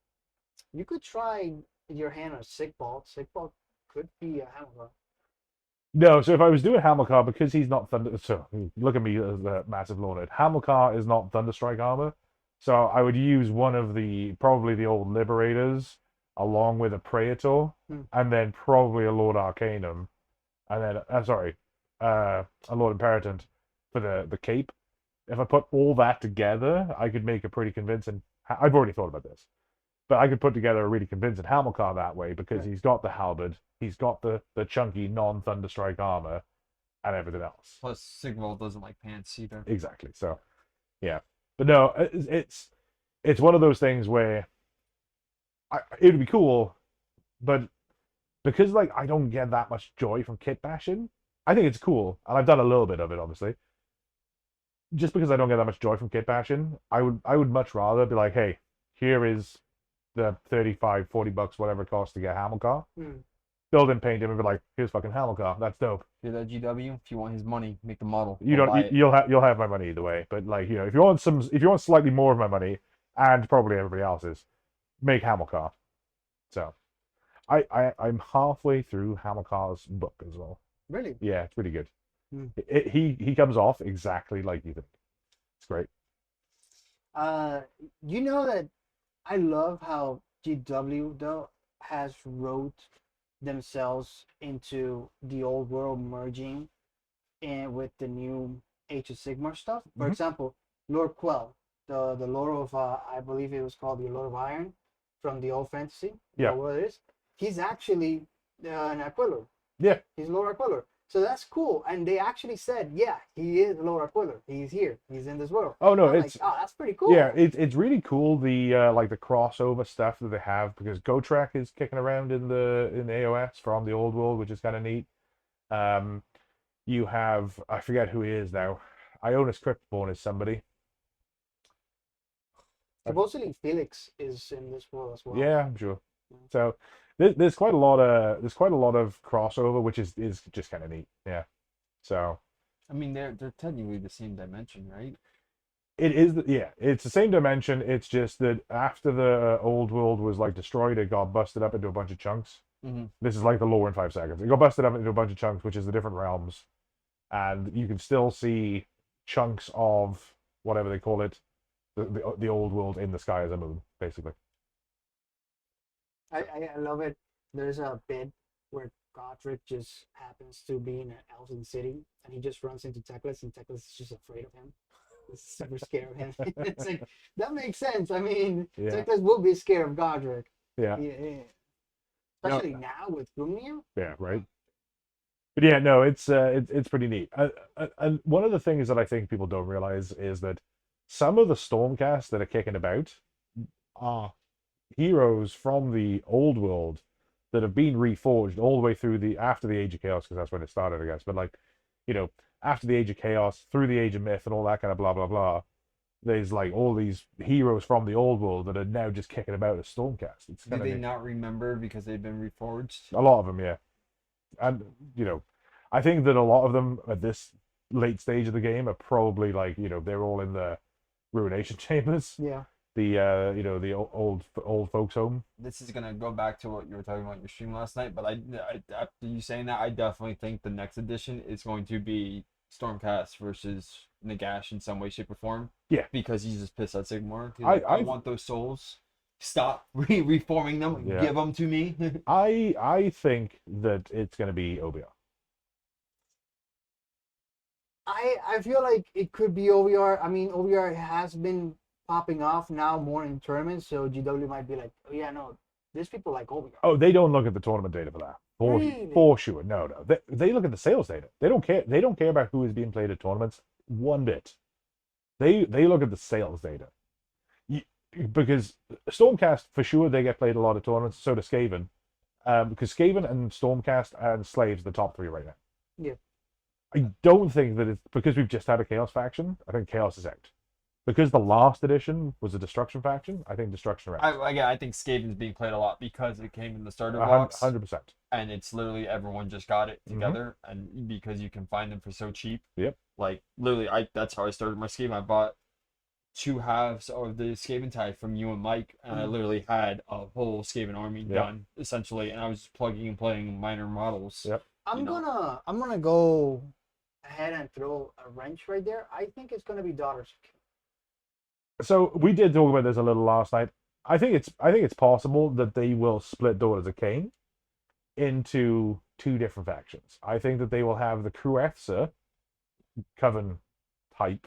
You could try your hand on Sigval. Sigval could be a Hamilcar. no, so if I was doing Hamilcar, because he's not Thunder, so look at me as a massive Lorned. Hamilcar is not Thunderstrike armor, so I would use one of probably the old Liberators along with a Praetor, and then probably a Lord Arcanum, and then a Lord Imperatant for the cape. If I put all that together, I could make a pretty convincing. I've already thought about this, but I could put together a really convincing Hamilcar that way because he's got the halberd, he's got the chunky non-Thunderstrike armor, and everything else. Plus, Sigval doesn't like pants either. Exactly. So, yeah, but no, it's one of those things where it would be cool, but because like I don't get that much joy from kit bashing, I think it's cool, and I've done a little bit of it, obviously. Just because I don't get that much joy from kit bashing, I would much rather be like, hey, here is the $35-$40, whatever it costs to get Hamilcar. Build and paint him and be like, here's fucking Hamilcar. That's dope. Hear that, GW? If you want his money, make the model. You Go don't. buy it. You'll have my money either way. But like, if you want slightly more of my money, and probably everybody else's, make Hamilcar. So, I'm halfway through Hamilcar's book as well. Really? Yeah, it's pretty good. He comes off exactly like you think. It's great. You know that I love how GW though has wrote themselves into the old world merging and with the new Age of Sigmar stuff. For example, Lord Quell, the Lord of I believe it was called the Lord of Iron from the old fantasy. Yeah. What it is. He's actually an Aquiller. Yeah. He's Lord Aquiller. So that's cool. And they actually said, yeah, he is Lord Aquiller. He's here. He's in this world. Oh no, I'm it's like, oh, that's pretty cool. yeah, it's really cool the like the crossover stuff that they have because Gotrek is kicking around in the AOS from the old world, which is kind of neat. You have I forget who he is now. Ionis Cryptborn is somebody. Supposedly Felix is in this world as well. Yeah, I'm sure. So there's quite a lot of crossover, which is just kind of neat. Yeah. So I mean, they're technically the same dimension, right? it is. It's the same dimension. It's just that after the old world was like destroyed, it got busted up into a bunch of chunks. This is like the lore in 5 seconds. It got busted up into a bunch of chunks, which is the different realms, and you can still see chunks of whatever they call it, the old world in the sky as a moon, basically. I love it. There's a bit where Godric just happens to be in an elven city, and he just runs into Teclis, and Teclis is just afraid of him. He's super scared of him. It's like that makes sense. I mean, Yeah. Teclis will be scared of Godric. Yeah. Yeah. Especially now with Grumnir. Yeah, right. But yeah, no, it's pretty neat. And one of the things that I think people don't realize is that some of the Stormcast that are kicking about are heroes from the old world that have been reforged all the way through the after the Age of Chaos, because that's when it started, I guess. But like, after the Age of Chaos, through the Age of Myth, and all that kind of blah blah blah. There's like all these heroes from the old world that are now just kicking about as Stormcast. It's Do kind they of not remember because they've been reforged? a lot of them, yeah. And I think that a lot of them at this late stage of the game are probably like, they're all in the ruination chambers, Yeah. the the old folks home. This is gonna go back to what you were talking about in your stream last night, but I after you saying that, I definitely think the next edition is going to be Stormcast versus Nagash in some way, shape, or form. Yeah. Because he's just pissed at Sigmar. I want those souls. Stop reforming them. Yeah. Give them to me. I think that it's going to be OBR. I feel like it could be OVR. I mean, OVR has been popping off now more in tournaments, so GW might be like, oh yeah, no, these people like OVR. Oh, they don't look at the tournament data for that. Really? For sure. No. They look at the sales data. They don't care. They don't care about who is being played at tournaments one bit. They look at the sales data. Because Stormcast, for sure, they get played a lot of tournaments. So does Skaven. Because Skaven and Stormcast and Slaves are the top three right now. Yeah. I don't think that it's because we've just had a Chaos faction. I think Chaos is out. Because the last edition was a Destruction faction, I think Destruction are out. I think Skaven's being played a lot because it came in the starter box. 100%. And it's literally everyone just got it together, and because you can find them for so cheap. Yep. Like literally, that's how I started my Skaven. I bought 2 halves of the Skaven tie from you and Mike, and I literally had a whole Skaven army done essentially, and I was just plugging and playing minor models. Yep. I'm gonna go ahead and throw a wrench right there. I think it's gonna be Daughters of Cain. So we did talk about this a little last night. I think it's possible that they will split Daughters of Cain into 2 different factions. I think that they will have the Cruethsa Coven type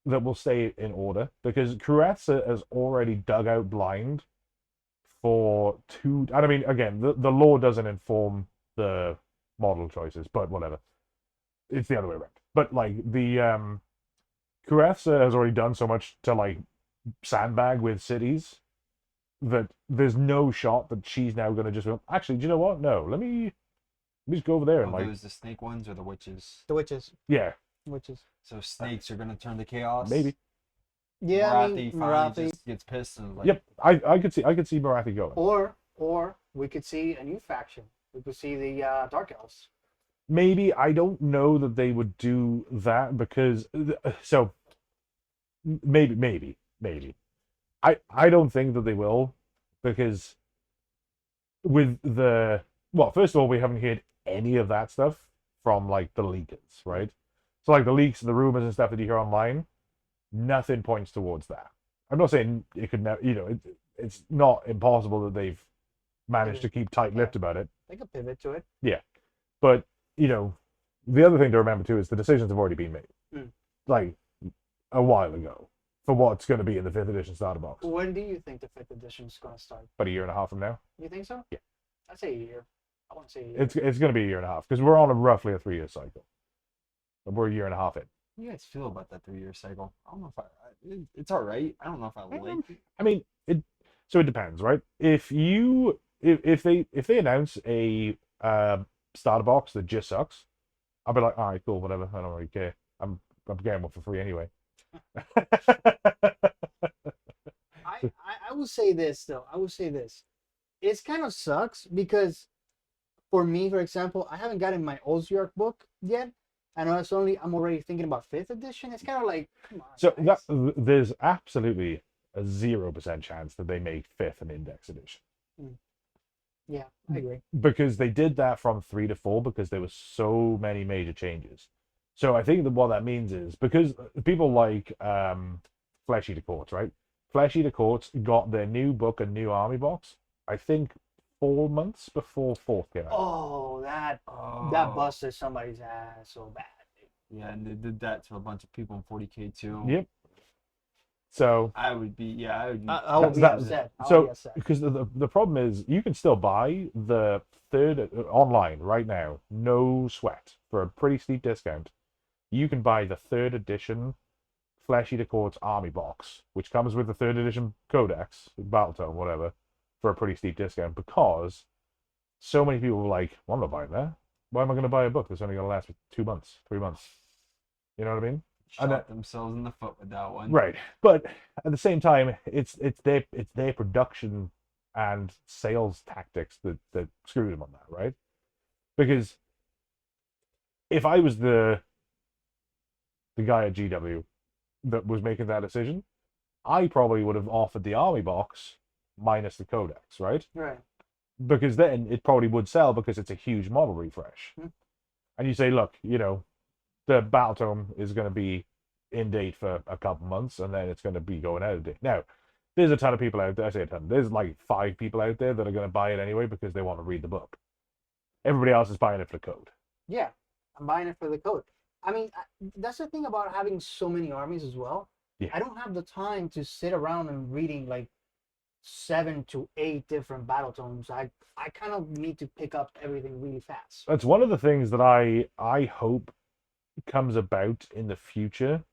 that will stay in order, because Cruethsa has already dug out blind for 2. And I mean, again, the law doesn't inform the model choices, but whatever. It's the other way around. But like the Cruethsa has already done so much to like sandbag with cities that there's no shot that she's now going to just go, actually, do you know what? No, let me just go over there and like. Those the snake ones or the witches? The witches. Yeah. Witches. So snakes are gonna turn to chaos. Maybe. Yeah, I mean, finally Marathi. just gets pissed and like. Yep. I could see Marathi going. Or we could see a new faction. We could see the Dark Elves. Maybe. I don't know that they would do that because so maybe. I don't think that they will, because with first of all, we haven't heard any of that stuff from like the leakers, right? So like the leaks and the rumors and stuff that you hear online, nothing points towards that. I'm not saying it could never, it's not impossible that they've managed to keep tight-lipped about it. They could pivot to it. Yeah. But, the other thing to remember too is the decisions have already been made. Like a while ago for what's going to be in the 5th edition starter box. When do you think the 5th edition is going to start? About a year and a half from now. You think so? Yeah. I'd say a year. I want to say a year. It's going to be a year and a half because we're on roughly a 3-year cycle. But we're a year and a half in. How do you guys feel about that 3-year cycle? I don't know if it's all right. I don't know if I like it. I mean, it depends, right? If they announce a starter box that just sucks, I'll be like, all right, cool, whatever. I don't really care. I'm getting one for free anyway. I will say this though. I will say this. It kind of sucks because for me, for example, I haven't gotten my Ozark book yet. I know I'm already thinking about 5th edition. It's kind of like, come on. So guys. there's absolutely a 0% chance that they make 5th an index edition. Yeah, I agree. Because they did that from 3 to 4 because there was so many major changes. So I think that what that means is because people like Flesh Eater Courts, right? Flesh Eater Courts got their new book and new army box, I think 4 months before fourth came out. Oh, that Oh. busted somebody's ass so bad. Yeah, and they did that to a bunch of people in 40K too. Yep. So I would be. I would be that- upset. I would so be upset. because the problem is you can still buy the third online right now, no sweat, for a pretty steep discount. You can buy the third edition Flesh Eater Courts Army box, which comes with the third edition Codex, Battletome, whatever, for a pretty steep discount because so many people were like, well, I'm not buying that. Why am I going to buy a book that's only going to last for 2 months, 3 months? You know what I mean? shot themselves in the foot with that one. Right. But at the same time, it's their production and sales tactics that screwed them on that, right? Because if I was the guy at GW that was making that decision, I probably would have offered the army box minus the codex, right? Right. Because then it probably would sell because it's a huge model refresh. Hmm. And you say, look, the Battletome is going to be in date for a couple months, and then it's going to be going out of date. Now, there's a ton of people out there. I say a ton. There's like 5 people out there that are going to buy it anyway because they want to read the book. Everybody else is buying it for the code. Yeah, I'm buying it for the code. I mean, that's the thing about having so many armies as well. Yeah. I don't have the time to sit around and reading like 7 to 8 different battle tomes. I kind of need to pick up everything really fast. That's one of the things that I hope comes about in the future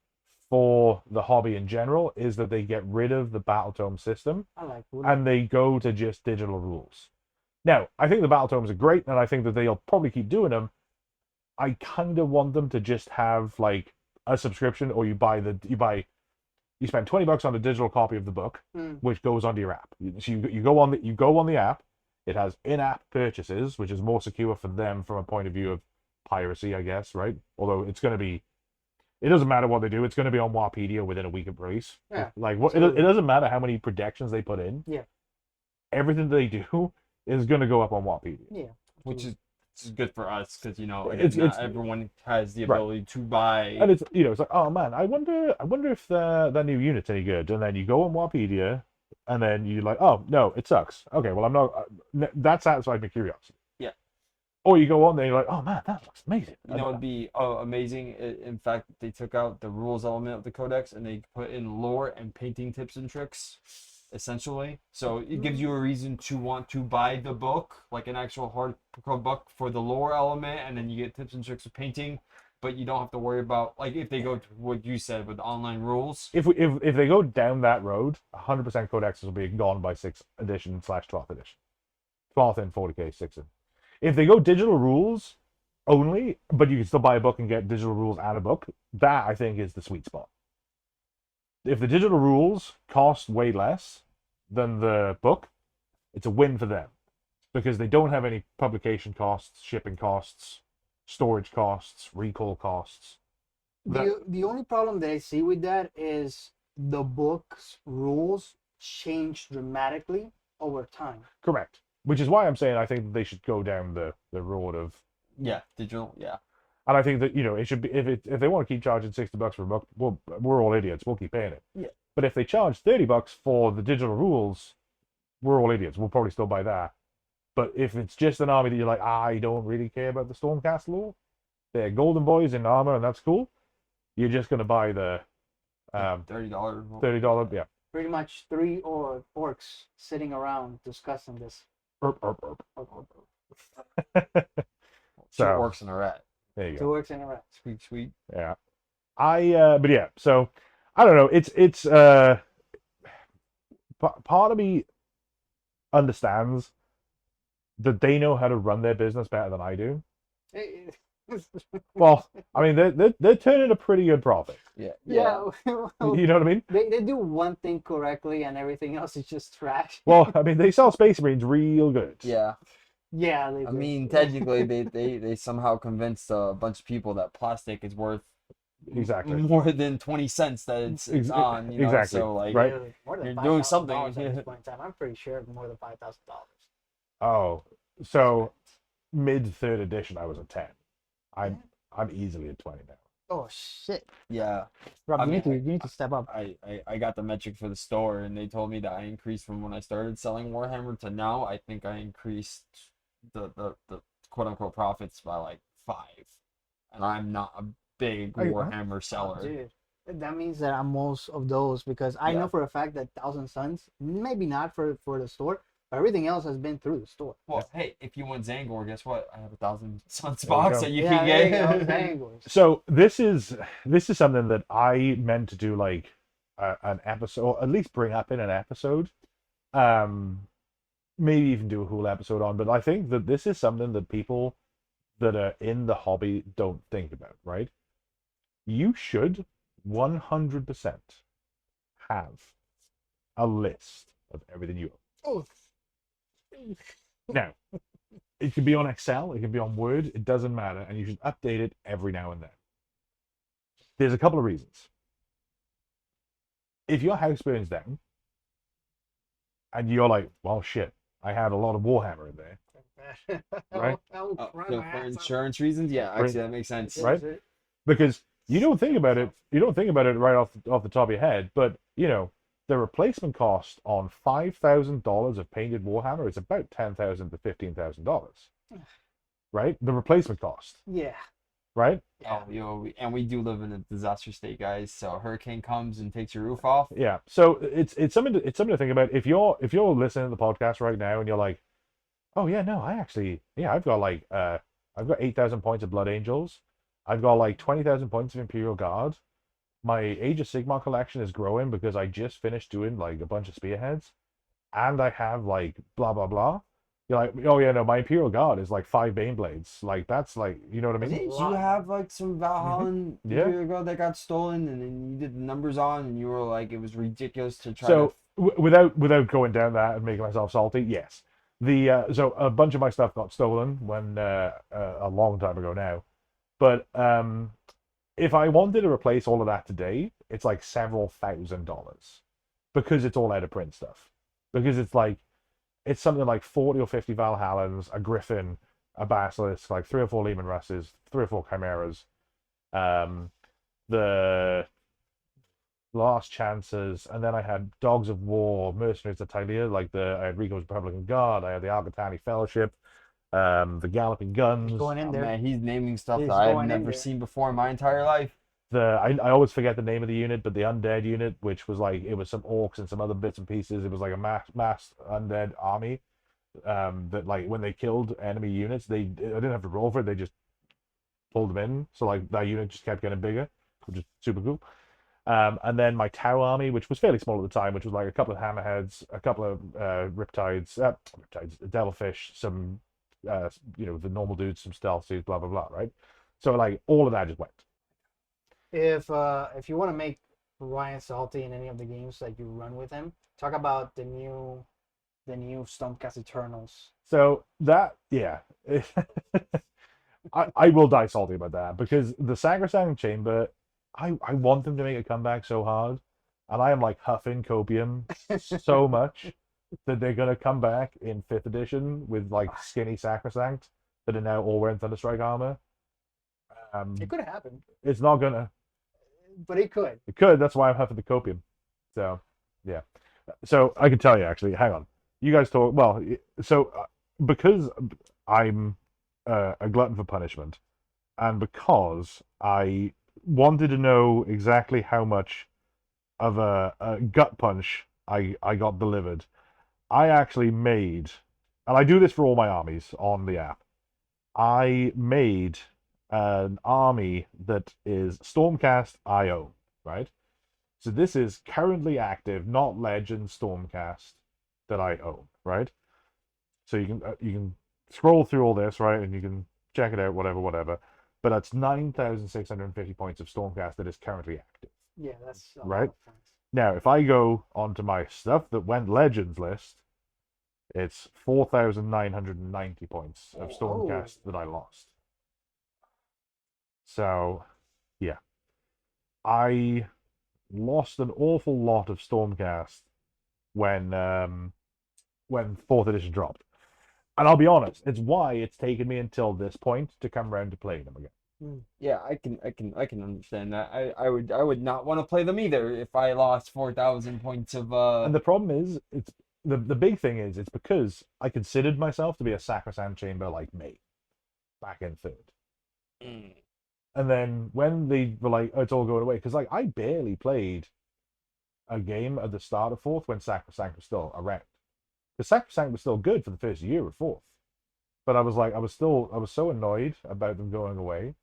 for the hobby in general is that they get rid of the Battletome system I like and they go to just digital rules. Now, I think the Battletomes are great, and I think that they'll probably keep doing them. I kind of want them to just have like a subscription, or you spend $20 on a digital copy of the book, which goes onto your app. So you go on the app. It has in-app purchases, which is more secure for them from a point of view of piracy, I guess, right? Although it doesn't matter what they do. It's going to be on Warpedia within a week of release. Yeah, Like it doesn't matter how many protections they put in. Yeah. Everything they do is going to go up on Warpedia. Yeah. Which is good for us because It's- not it's- everyone has the Right. ability to buy. And it's like, oh man, I wonder if that new unit's any good. And then you go on Warpedia, and then you're like, oh no, it sucks. Okay, well I'm not. That satisfies my curiosity. Yeah. Or you go on there, and you're like, oh man, that looks amazing. It'd be amazing. In fact, they took out the rules element of the codex and they put in lore and painting tips and tricks, essentially. So it gives you a reason to want to buy the book, like an actual hardcore book for the lore element, and then you get tips and tricks of painting. But you don't have to worry about, like, if they go to what you said with the online rules. If they go down that road, 100% codexes will be gone by 6th edition / 12th edition. 12th and 40k 6th. If they go digital rules only, but you can still buy a book and get digital rules and a book, that I think is the sweet spot. If the digital rules cost way less than the book, it's a win for them because they don't have any publication costs, shipping costs, storage costs, recall costs. The only problem that I see with that is the book's rules change dramatically over time. Correct. Which is why I'm saying I think that they should go down the road of, Yeah, digital. Yeah. and I think that it should be if they want to keep charging $60 for a book, well, we're all idiots. We'll keep paying it. Yeah. But if they charge $30 for the digital rules, we're all idiots. We'll probably still buy that. But if it's just an army that you're like, I don't really care about the Stormcast lore, they're golden boys in armor and that's cool, you're just gonna buy the $30. $30. Yeah. Pretty much 3 orcs sitting around discussing this. Erp, erp, erp. Two So orcs and a rat. there you 2 go. orcs in a row. Sweet, sweet. Yeah. But yeah, so I don't know. It's part of me understands that they know how to run their business better than I do. Well, I mean, they're turning a pretty good profit. Yeah. Yeah. well, You know what I mean? they do one thing correctly and everything else is just trash. Well, I mean, they sell Space Marines real good. Yeah. Yeah, they I do. mean, technically, they somehow convinced a bunch of people that plastic is worth Exactly. more than 20 cents that it's on. Exactly, So like, right? Really, more than You're doing something, $5,000 at yeah. this point in time. I'm pretty sure more than $5,000. Oh, so mid 3rd edition, I was at 10. I'm easily at 20 now. Oh shit, Yeah. Rob, I you mean, need to step up. I got the metric for the store, and they told me that I increased from when I started selling Warhammer to now. I think I increased the quote unquote profits by like 5, and I'm not a big Warhammer Oh, seller. dude, that means that I'm most of those because I know Yeah. for a fact that Thousand Suns, maybe not for the store, but everything else has been through the store. Well, hey, if you want Zangor, guess what? I have a 1,000 Suns There you box go. that you Yeah, can there you get. go. Bangles. So this is something that I meant to do like an episode, or at least bring up in an episode. Maybe even do a whole episode on. But I think that this is something that people that are in the hobby don't think about. Right? You should 100% have a list of everything you own. Oh, Now, it can be on Excel, it can be on Word, it doesn't matter, and you should update it every now and then. There's a couple of reasons. If your house burns down and you're like, well, shit, I had a lot of Warhammer in there, Right? I'll Oh, cry so my for ass off. insurance reasons, yeah, Right. actually that makes sense. Right? Because you don't think about it, right off the top of your head, but you know, the replacement cost on $5,000 of painted Warhammer is about $10,000 to $15,000, right? The replacement cost, Yeah. right? Oh, and we do live in a disaster state, guys. So a hurricane comes and takes your roof off. Yeah. So it's something to think about. If you're listening to the podcast right now and you're like, oh yeah, no, I've got like I've got 8,000 points of Blood Angels, I've got like 20,000 points of Imperial Guard. My Age of Sigmar collection is growing because I just finished doing like a bunch of spearheads, and I have like blah blah blah. You're like, oh yeah, no, my Imperial Guard is like 5 Baneblades. Like that's like, you know what I mean? Didn't you lot. have like some Valhalla Yeah. Imperial Guard that got stolen, and then you did the numbers on, and you were like, it was ridiculous to try So to. without going down that and making myself salty, yes. The so a bunch of my stuff got stolen when a long time ago now, but if I wanted to replace all of that today, it's like several $1,000s because it's all out of print stuff. Because it's something like 40 or 50 Valhallans, a Griffin, a Basilisk, like 3 or 4 Lehman Russes, 3 or 4 Chimeras, the Last Chances, and then I had Dogs of War, Mercenaries of Tylea, like I had Rico's Republican Guard, I had the Argatani Fellowship, the Galloping Guns. Going in Oh, there. man, he's naming stuff He's that I've going in never there. seen before in my entire life. I always forget the name of the unit, but the undead unit, which was like, it was some orcs and some other bits and pieces. It was like a mass undead army. That like when they killed enemy units, I didn't have to roll for it. They just pulled them in. So like that unit just kept getting bigger, which is super cool. And then my Tau army, which was fairly small at the time, which was like a couple of hammerheads, a couple of devilfish, some the normal dudes, some stealth suits, blah blah blah, right? So like all of that just went. If you want to make Ryan salty in any of the games that you run with him, talk about the new Stormcast Eternals. So that, yeah, I will die salty about that because the Sacrosanct Chamber, I want them to make a comeback so hard, and I am like huffing copium so much that they're gonna come back in 5th edition with like skinny Sacrosanct that are now all wearing Thunderstrike armor. It could happen, It's not gonna. but it could. It could. That's why I'm huffing the copium. So yeah. So I can tell you actually. Hang on. You guys talk. Well, so because I'm a glutton for punishment, and because I wanted to know exactly how much of a gut punch I got delivered, I actually made, and I do this for all my armies on the app. I made an army that is Stormcast IO, right? So this is currently active, not Legend Stormcast that I own, right? So you can scroll through all this, right, and you can check it out, whatever. But that's 9,650 points of Stormcast that is currently active. Yeah, that's a lot Right. of points. Now, if I go onto my stuff that went Legends list, it's 4,990 points of Stormcast that I lost. So, yeah. I lost an awful lot of Stormcast when 4th edition dropped. And I'll be honest, it's why it's taken me until this point to come around to playing them again. Yeah, I can understand that. I would not want to play them either if I lost 4,000 points of And the problem is, it's the big thing is, it's because I considered myself to be a Sacrosanct Chamber like me back in third. Mm. And then when they were like, oh, it's all going away, because like I barely played a game at the start of fourth when Sacrosanct was still around. Because Sacrosanct was still good for the first year of fourth. But I was like, I was so annoyed about them going away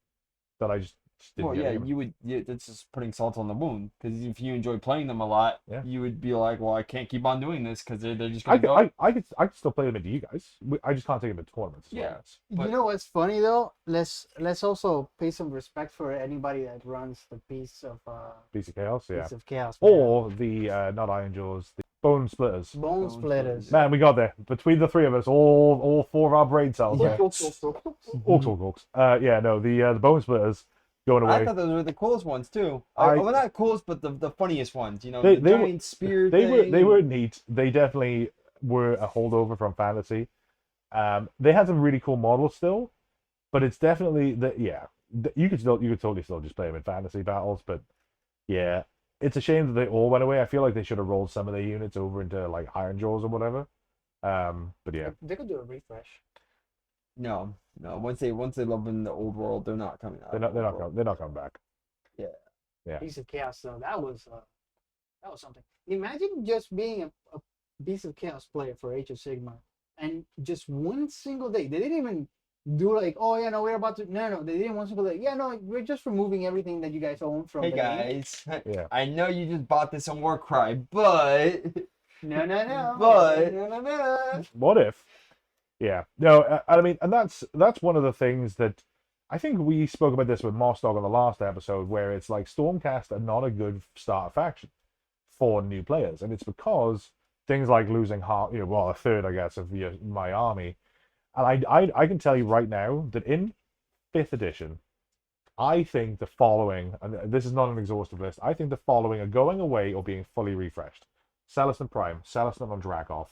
that I just didn't Well, get yeah, it. you would. Yeah, that's just putting salt on the wound. Because if you enjoy playing them a lot, Yeah. you would be like, well, I can't keep on doing this because they're just I gonna could, go. I could still play them into you guys. I just can't take them in tournaments. As well. Yeah. You But- know what's funny though? Let's also pay some respect for anybody that runs the piece of Piece of Chaos, yeah. piece of chaos. Man. Or the not Iron Jaws, the Bone Splitters. Bone splitters. Man, we got there. Between the three of us, all four of our brain cells. Yeah. There. Orcs. Yeah, no, the Bone Splitters going I away. thought those were the coolest ones too. I- Well, not coolest, but the funniest ones. You know, They- the they were- giant spear. They thing. were neat. They definitely were a holdover from fantasy. They had some really cool models still, but it's definitely that. Yeah, you could totally still just play them in fantasy battles. But yeah, it's a shame that they all went away. I feel like they should have rolled some of their units over into like Iron Jaws or whatever. But yeah, They could do a refresh. No. Once they live in the old world, they're not coming out. they're of the old not world. they're not coming back. Yeah. Piece of chaos though. That was something. Imagine just being a piece of chaos player for Age of Sigmar, and just one single day they didn't even do like, oh yeah, no, we're about to. No, they didn't one single day. Yeah, no, we're just removing everything that you guys own from Hey the game. guys, Yeah. I know you just bought this on Warcry, but No. But- No. What if? Yeah. No, I mean, and that's one of the things that I think we spoke about this with Mossdog on the last episode, where it's like Stormcast are not a good starter faction for new players, and it's because things like losing half, a third, I guess, of my army, and I can tell you right now that in fifth edition, I think the following, and this is not an exhaustive list, I think the following are going away or being fully refreshed: Celestin Prime, Celestin on Dragoth,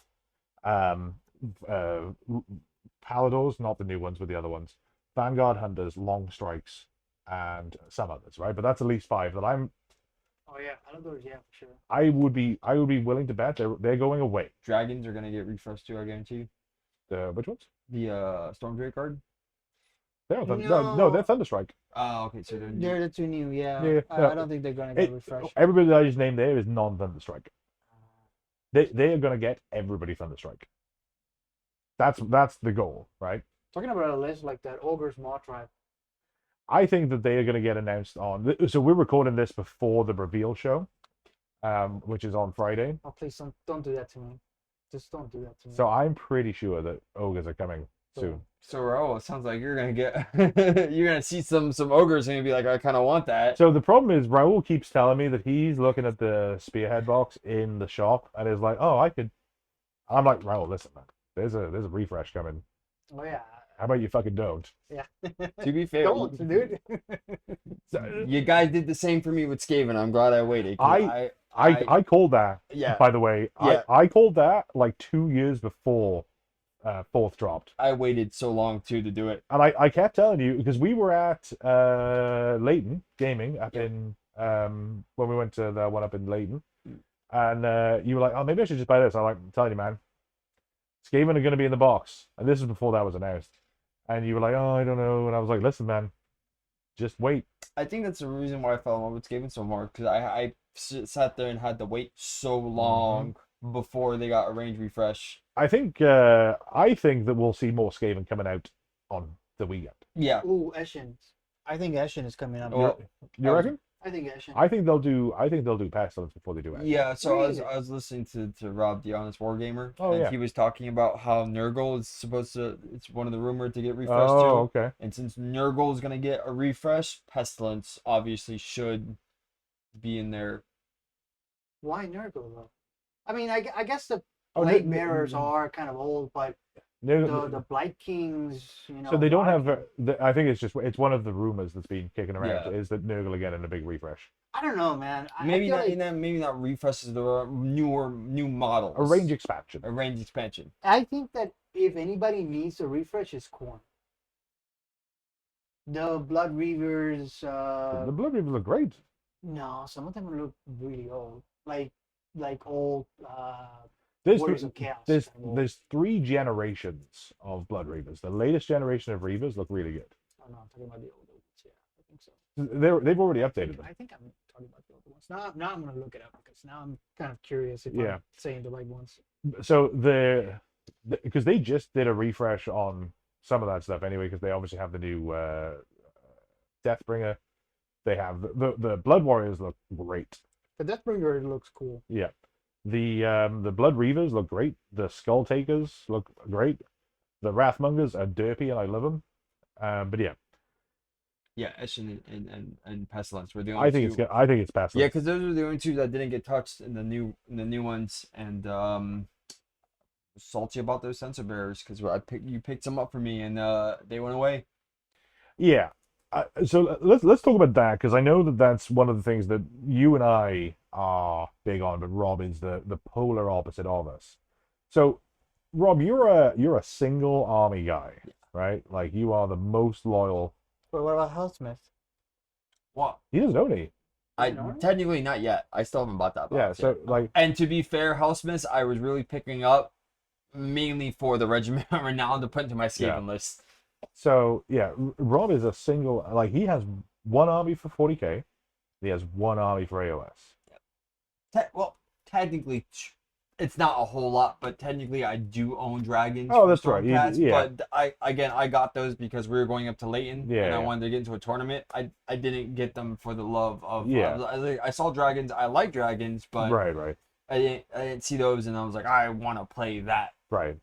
Paladors, not the new ones, but the other ones, Vanguard Hunters, Long Strikes, and some others, right? But that's at least 5 that Oh yeah, Paladors, yeah, for sure. I would be willing to bet they're going away. dragons are gonna get refreshed too. I guarantee you. Which ones? The Storm Drake card. No, they're Thunderstrike. Oh, okay. So They're the two new, yeah. Yeah, I don't think they're gonna get refreshed. Everybody that I just named there is non-Thunderstrike. They are going to get everybody Thunderstrike. That's the goal, right? Talking about a list like that, Ogre's Maw Tribe. I think that they are going to get announced on. So we're recording this before the reveal show, which is on Friday. Oh please don't do that to me. Just don't do that to me. So I'm pretty sure that ogres are coming soon. So Raul, it sounds like you're gonna get you're gonna see some ogres and you'll be like, I kind of want that. So the problem is Raul keeps telling me that he's looking at the spearhead box in the shop and is like, oh, I could. I'm like, Raul, listen, man, there's a refresh coming. Oh yeah. How about you fucking don't? Yeah. To be fair, Don't, dude. you guys did the same for me with Skaven. I'm glad I waited. 'Cause I called that. Yeah. By the way, Yeah. I called that like 2 years before fourth dropped, I waited so long too to do it. and I kept telling you because we were at Leighton Gaming up Yeah. in when we went to the one up in Leighton, and you were like, oh, maybe I should just buy this. I'm like, I'm telling you, man, Skaven are going to be in the box, and this is before that was announced, and you were like, oh, I don't know, and I was like, listen, man, just wait. I think that's the reason why I fell in love with Skaven so much because I sat there and had to wait so long before they got a range refresh. I think that we'll see more Skaven coming out on the weekend. Yeah. Ooh, Eshin. I think Eshin is coming up. Well, You reckon? I think Eshin. I think they'll do pestilence before they do it. Yeah, so Really? I was listening to Rob, the Honest Wargamer, Oh, and yeah. he was talking about how Nurgle is supposed to. It's one of the rumored to get refreshed Oh, too. okay. And since Nurgle is gonna get a refresh, Pestilence obviously should be in there. Why Nurgle though? I mean, I guess the Oh, Blade no- Bearers are kind of old, but No, the Blight Kings, so they don't are- have. I think it's one of the rumors that's been kicking around Yeah. is that Nurgle are getting a big refresh, I don't know, man. Maybe I feel not. like, Maybe not refreshes the new models. a range expansion. A range expansion. I think that if anybody needs a refresh, it's Corn. The Blood Reavers. The Blood Reavers look great. No, some of them look really old, like old There's Warriors three, of Chaos. there's kind of old. there's 3 generations of Blood Reavers. The latest generation of Reavers look really good. Oh no, I'm talking about the older ones. Yeah, I think so. They've already updated them. I think I'm talking about the older ones. Now I'm gonna look it up because now I'm kind of curious if Yeah. I'm saying the right ones. So because they just did a refresh on some of that stuff anyway, because they obviously have the new Deathbringer. They have the Blood Warriors look great. The Deathbringer looks cool. Yeah. The Blood Reavers look great. The Skull Takers look great. The Wrathmongers are derpy and I love them. But yeah, Yeah, Eshin and Pestilence were the only I think two. it's good. I think it's Pestilence. Yeah, because those are the only two that didn't get touched in the new ones, and salty about those sensor bearers because you picked some up for me and they went away. Yeah. So let's talk about that, because I know that that's one of the things that you and I are big on, but Rob is the polar opposite of us. So, Rob, you're a single army guy, right? Like you are the most loyal. But what about Hellsmith? What? He doesn't own any. I No? technically not yet. I still haven't bought that box Yeah. yet. So like, And to be fair, Housemiths I was really picking up mainly for the Regiment of Renown to put into my Skaven list. so yeah, Rob is a single. Like he has one army for 40K. He has one army for AOS. Well, technically, it's not a whole lot, but technically I do own dragons. Oh, from that's right. Stormcast, Yeah. But I got those because we were going up to Leighton, Yeah, and I yeah. wanted to get into a tournament. I didn't get them for the love of. Yeah. I saw dragons. I like dragons, but Right. I didn't see those, and I was like, I want to play that. Right.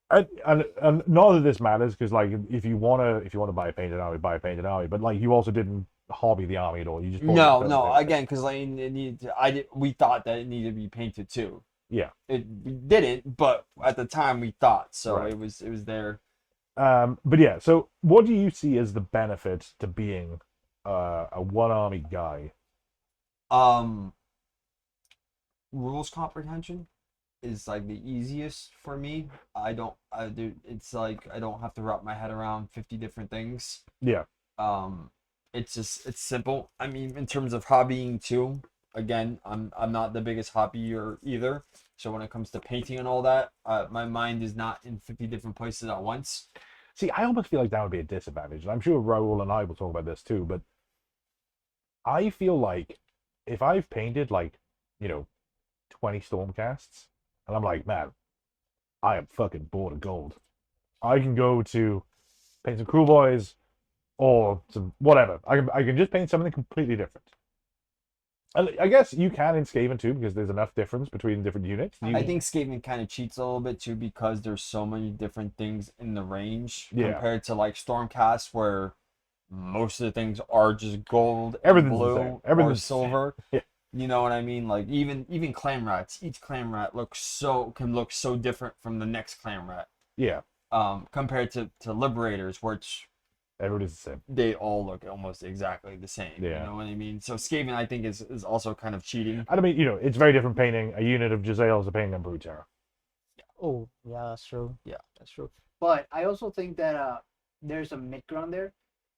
And none of this matters, because like if you wanna buy a painted army, buy a painted army. But like you also didn't hobby the army at all. You just bought it for No. the- Again, because like it needed. We thought that it needed to be painted too. Yeah. We didn't, but at the time we thought so. Right. It was there. But yeah. So what do you see as the benefit to being a one army guy? Rules comprehension is like the easiest for me. It's like I don't have to wrap my head around 50 different things. Yeah. It's simple. I mean, in terms of hobbying too, again, I'm not the biggest hobbyer either. So when it comes to painting and all that, my mind is not in 50 different places at once. See, I almost feel like that would be a disadvantage. And I'm sure Raul and I will talk about this too, but I feel like if I've painted like, 20 Stormcasts, and I'm like, man, I am fucking bored of gold. I can go to paint some Cruel Boys or some whatever. I can just paint something completely different. And I guess you can in Skaven too, because there's enough difference between different units. I think Skaven kind of cheats a little bit too because there's so many different things in the range Yeah. compared to like Stormcast where most of the things are just gold, and Everything's the blue, same. or Everything's- silver. Yeah. You know what I mean? Like even clan rats, each clan rat can look so different from the next clan rat. Yeah, Compared to Liberators, which everybody's the same. they all look almost exactly the same. Yeah. You know what I mean? So Skaven, I think, is also kind of cheating. And I mean, it's very different painting a unit of Giselle as a painting on Brood Terror. Oh, yeah, that's true. Yeah. That's true. But I also think that there's a mid ground there.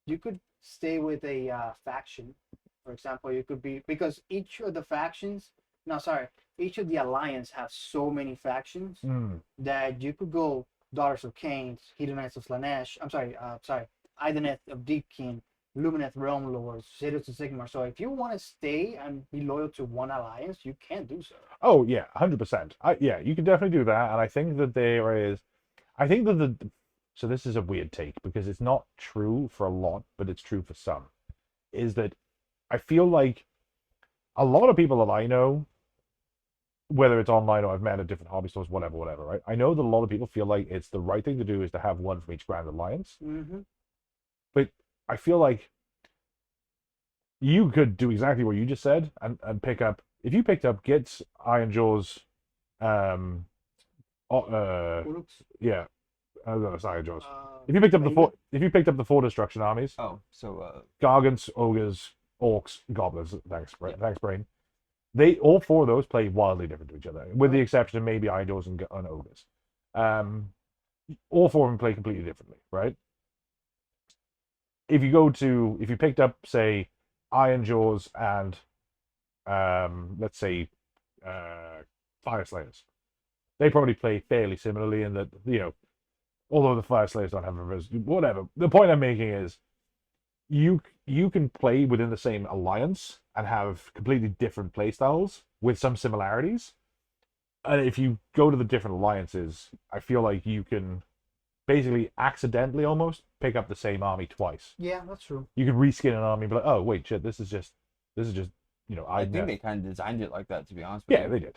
You could stay with a faction. For example, you could be, because each of the factions, no, sorry, each of the alliance has so many factions that you could go Daughters of Cain, Hedonites of Slanesh, Ideneth of Deepkin, Lumineth Realm Lords, Shadows of Sigmar. So if you want to stay and be loyal to one alliance, you can do so. Oh yeah, 100%. Yeah, you can definitely do that, and I think that I think that so this is a weird take because it's not true for a lot, but it's true for some. Is that I feel like a lot of people that I know, whether it's online or I've met at different hobby stores, whatever, right? I know that a lot of people feel like it's the right thing to do is to have one from each Grand Alliance. Mm-hmm. But I feel like you could do exactly what you just said and pick up, if you picked up Git's Iron Jaws, Uruks, yeah, that's Iron Jaws. If you picked up the four destruction armies, Oh, so Gargants, Ogres, Orcs, Goblins, thanks Brain. All four of those play wildly different to each other, with the exception of maybe Iron Jaws and Ogres. All four of them play completely differently, right? if you picked up, say, Iron Jaws and let's say Fire Slayers, they probably play fairly similarly in that, although the Fire Slayers don't have reverse, whatever. The point I'm making is you can play within the same alliance and have completely different play styles with some similarities. And if you go to the different alliances, I feel like you can basically accidentally almost pick up the same army twice. Yeah, that's true. You could reskin an army and be like, oh wait, shit, this is just I think they kind of designed it like that, to be honest with you. Yeah, they did.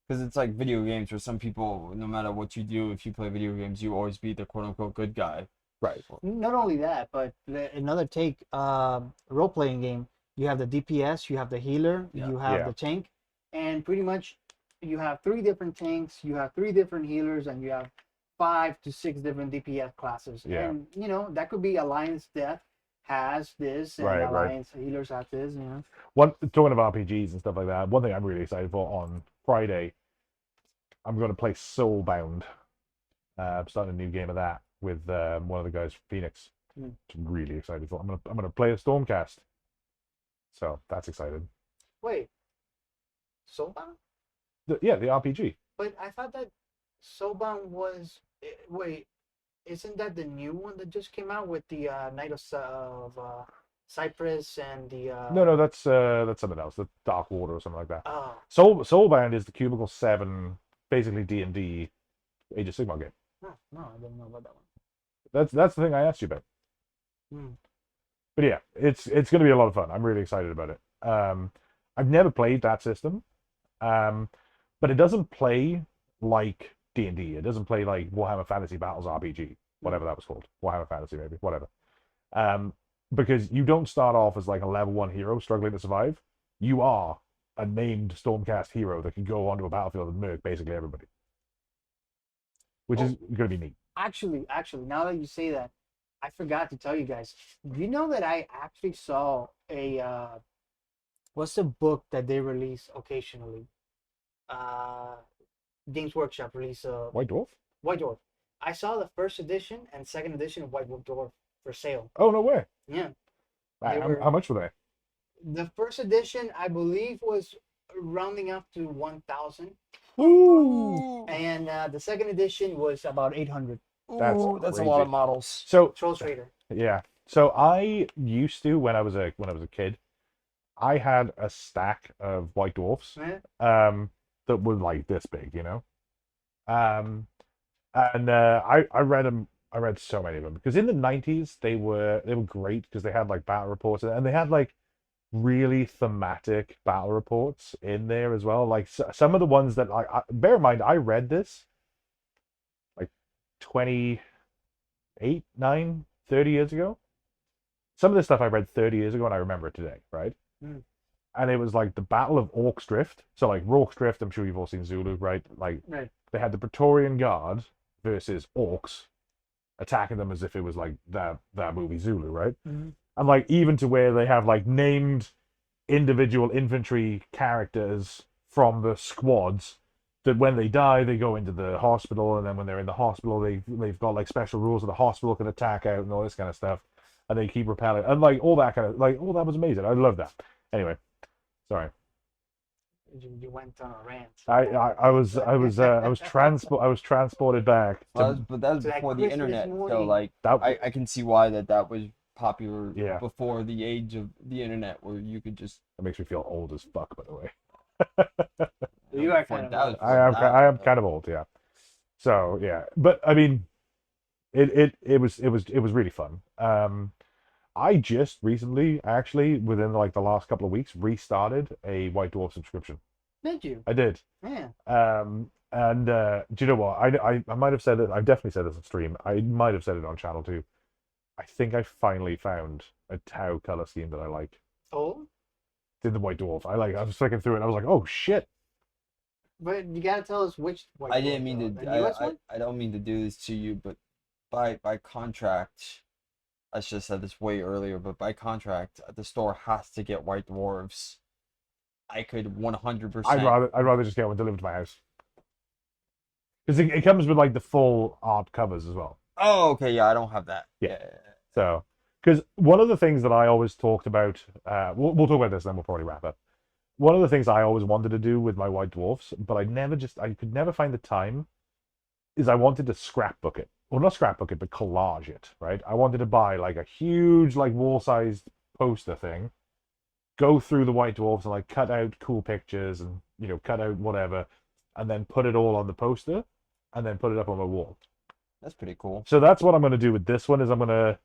Because it's like video games where some people, no matter what you do, if you play video games, you always be the quote unquote good guy. Right. Not only that, but another take, role-playing game. You have the DPS, you have the healer, you have the tank, and pretty much you have 3 different tanks, you have 3 different healers, and you have 5 to 6 different DPS classes. Yeah. And that could be Alliance Death has this, and Right, Alliance Healers have this. Talking of RPGs and stuff like that, one thing I'm really excited for on Friday, I'm going to play Soulbound. I'm starting a new game of that with one of the guys from Phoenix. Mm. I'm really excited for. I'm gonna play a Stormcast, so that's exciting. Wait, Soulbound? The RPG. But I thought that Soulbound was. Wait, isn't that the new one that just came out with the Knight of Cyprus and the? No, that's something else. The Dark Water or something like that. Oh. Soulbound is the Cubicle 7, basically D&D Age of Sigmar game. No, I didn't know about that one. That's the thing I asked you about. Hmm. But yeah, it's going to be a lot of fun. I'm really excited about it. I've never played that system, but it doesn't play like D&D. It doesn't play like Warhammer Fantasy Battles RPG, whatever that was called. Warhammer Fantasy, maybe, whatever. Because you don't start off as like a level 1 hero struggling to survive. You are a named Stormcast hero that can go onto a battlefield and murk basically everybody, which is going to be neat. Actually, now that you say that, I forgot to tell you guys. Do you know that I actually saw a what's the book that they release occasionally? Games Workshop release White Dwarf? White Dwarf. I saw the first edition and second edition of White Dwarf for sale. Oh, no way. Yeah. How much were they? The first edition, I believe, was rounding up to 1,000. Ooh. And the second edition was about 800. That's a lot of models. So Troll Trader. yeah. So I used to when I was a kid, I had a stack of White Dwarfs that were like this big, and I read them. I read so many of them because in the 90s they were great because they had like battle reports and they had like really thematic battle reports in there as well. Like some of the ones that bear in mind, I read this like 28, 9, 30 years ago. Some of this stuff I read 30 years ago and I remember it today, right? Mm. And it was like the Battle of Orcs Drift. So like Rorke's Drift, I'm sure you've all seen Zulu, right? Like they had the Praetorian Guard versus orcs attacking them as if it was like that movie Zulu, right? Mm-hmm. And like even to where they have like named individual infantry characters from the squads that when they die they go into the hospital, and then when they're in the hospital they've got like special rules that the hospital can attack out and all this kind of stuff, and they keep repelling and like all that kind of like that was amazing. I love that. Anyway, sorry. You went on a rant. I was transported back. But that was before the internet, so like I can see why that was popular before the age of the internet, where you could just. That makes me feel old as fuck, by the way. You are kind of. I am kind of old, yeah. So yeah, but I mean, it was really fun. I just recently, actually, within like the last couple of weeks, restarted a White Dwarf subscription. Did you? I did. Yeah. And do you know what? I might have said it. I've definitely said this on stream. I might have said it on channel too. I think I finally found a Tau color scheme that I like. Oh. Did the White Dwarf? I was flicking through it. And I was like, oh shit. But you gotta tell us which White Dwarf. I didn't mean to. I don't mean to do this to you, but by contract. I should have said this way earlier, but by contract, the store has to get White Dwarves. I could 100%. I'd rather just get one delivered to my house because it comes with like the full art covers as well. Oh, okay, yeah, I don't have that. Yeah. So Because one of the things that I always talked about, we'll talk about this, then we'll probably wrap up. One of the things I always wanted to do with my white dwarfs, but I could never find the time, is I wanted to scrapbook it. Well, not scrapbook it, but collage it, right? I wanted to buy like a huge, like wall-sized poster thing, go through the white dwarfs and like cut out cool pictures and, cut out whatever, and then put it all on the poster, and then put it up on my wall. That's pretty cool. So that's what I'm going to do with this one, is I'm going to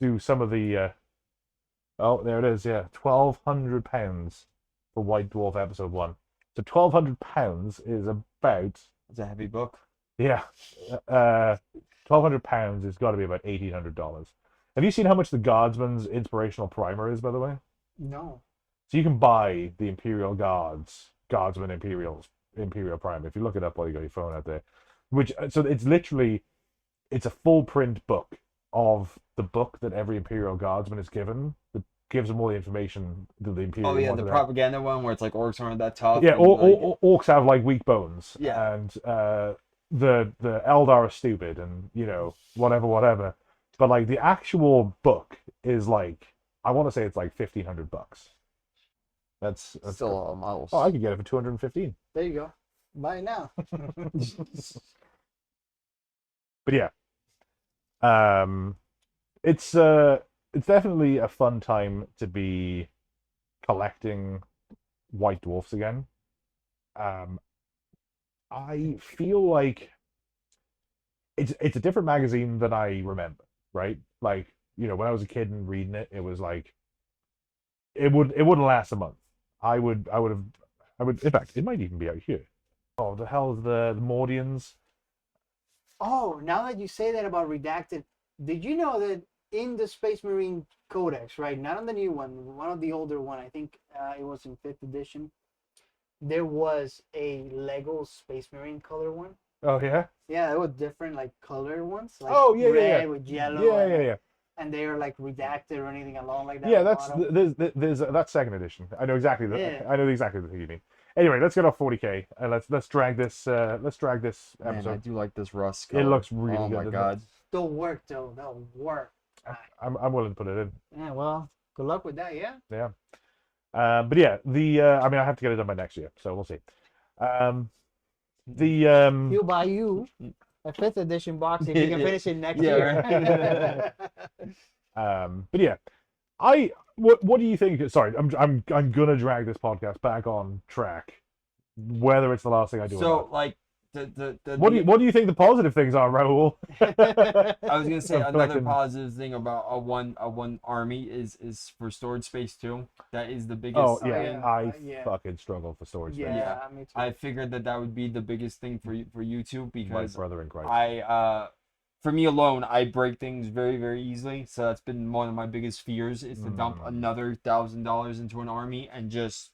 do some of the, oh, there it is, yeah, £1,200 for White Dwarf Episode 1. So £1,200 is about, It's a heavy book. yeah, £1,200 has got to be about $1,800. Have you seen how much the Guardsman's inspirational primer is, by the way? No. So you can buy the Imperial Guardsman Imperial primer. If you look it up while you got your phone out there, so it's literally, it's a full print book of the book that every Imperial Guardsman is given, that gives them all the information that the Imperial. Oh yeah, the wanted out. propaganda one where it's like orcs aren't that tough. Yeah, and, like, orcs have like weak bones. Yeah. And the Eldar are stupid, and whatever. But like the actual book is like, I want to say it's like $1,500. That's still a lot of models. Oh, I could get it for 215. There you go. Buy it now. But yeah, it's definitely a fun time to be collecting white dwarfs again. I feel like it's a different magazine than I remember, right? Like, when I was a kid and reading it, it was like it wouldn't last a month. I would in fact, it might even be out here. Oh, the hell is the Mordians? Oh, now that you say that about redacted, did you know that in the Space Marine Codex, right? Not on the new one of the older one, I think it was in 5th edition, there was a Lego Space Marine color one. Oh yeah. Yeah, it was different, like color ones. Like Oh yeah, red yeah. with yellow. Yeah. And they are like redacted or anything along like that. Yeah, at the that's bottom. there's that's second edition. I know exactly Yeah. I know exactly the thing you mean. Anyway, let's get off 40k and let's drag this Man, I episode. do like this rust It color. looks really Oh good. my doesn't god. Still work though. That'll work. I'm willing to put it in. Yeah, well, good luck with that, yeah. Yeah. But yeah, I mean, I have to get it done by next year, so we'll see. He'll buy you a 5th edition box if you can finish it next Yeah, year. but yeah, what do you think? Sorry, I'm gonna drag this podcast back on track, whether it's the last thing I do. or So not. like What do you think the positive things are, Raul? I was gonna say I'm another collecting- positive thing about a one army is for storage space too. That is the biggest. Oh yeah, yeah, I yeah. fucking struggle for storage space. Yeah, me too. I figured that would be the biggest thing for you two My because brother in Christ. for me alone, I break things very, very easily. So that's been one of my biggest fears is to dump another $1,000 into an army and just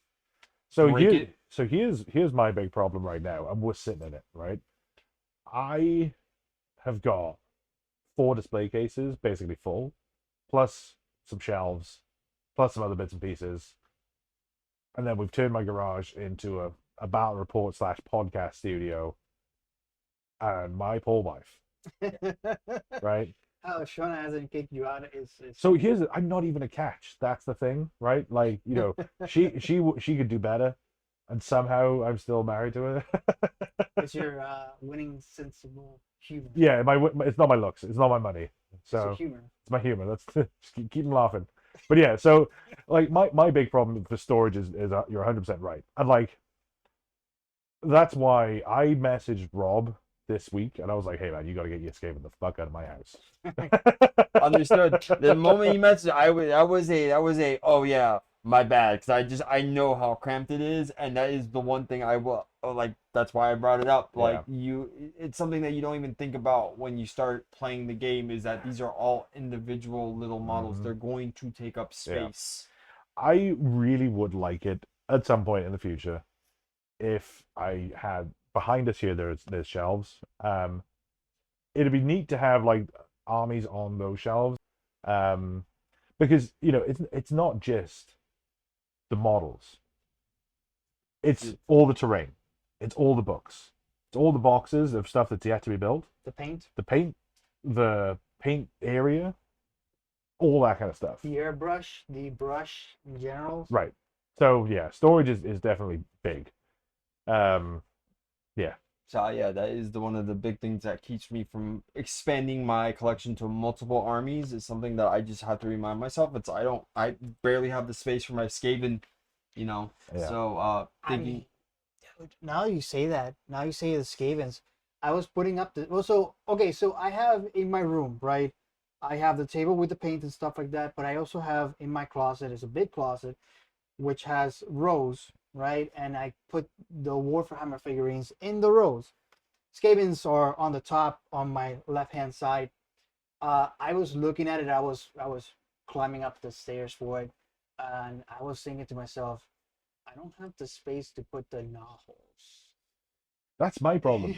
So break here's my big problem right now, and we're sitting in it, right? I have got 4 display cases, basically full, plus some shelves, plus some other bits and pieces, and then we've turned my garage into a battle report / podcast studio, and my poor wife, right? How Shauna hasn't kicked you out is So I'm not even a catch. That's the thing, right? Like, she could do better, and somehow I'm still married to her. it's your winning sensible humor. Yeah, it's not my looks, it's not my money. It's your So humor. it's my humor. Let's just keep them laughing. But yeah, so like my big problem for storage is you're 100% right, and like that's why I messaged Rob this week, and I was like, "Hey man, you got to get your Skaven the fuck out of my house." understood. The moment you mentioned it, that was a oh yeah, my bad, because I know how cramped it is, and that is the one thing I will like. That's why I brought it up. Like it's something that you don't even think about when you start playing the game. Is that these are all individual little models. They're going to take up space. I really would like it at some point in the future if I had behind us here. There's shelves. It'd be neat to have like armies on those shelves, because it's not just the models. It's all the terrain. It's all the books. It's all the boxes of stuff that's yet to be built. The paint. The paint area. all that kind of stuff. The airbrush, the brush in general. Right. So yeah, storage is definitely big. Yeah. So yeah, that is one of the big things that keeps me from expanding my collection to multiple armies. Is something that I just have to remind myself. I barely have the space for my Skaven, you know. Yeah. So I thinking. mean, dude, now you say that. Now you say the Skavens. I was putting up the. Well, so okay, so I have in my room, right? I have the table with the paint and stuff like that, but I also have in my closet is a big closet, which has rows, right? And I put the Warhammer figurines in the rows. Skavens are on the top on my left hand side. I was looking at it. I was climbing up the stairs for it, and I was thinking to myself, I don't have the space to put the knobs. That's my problem.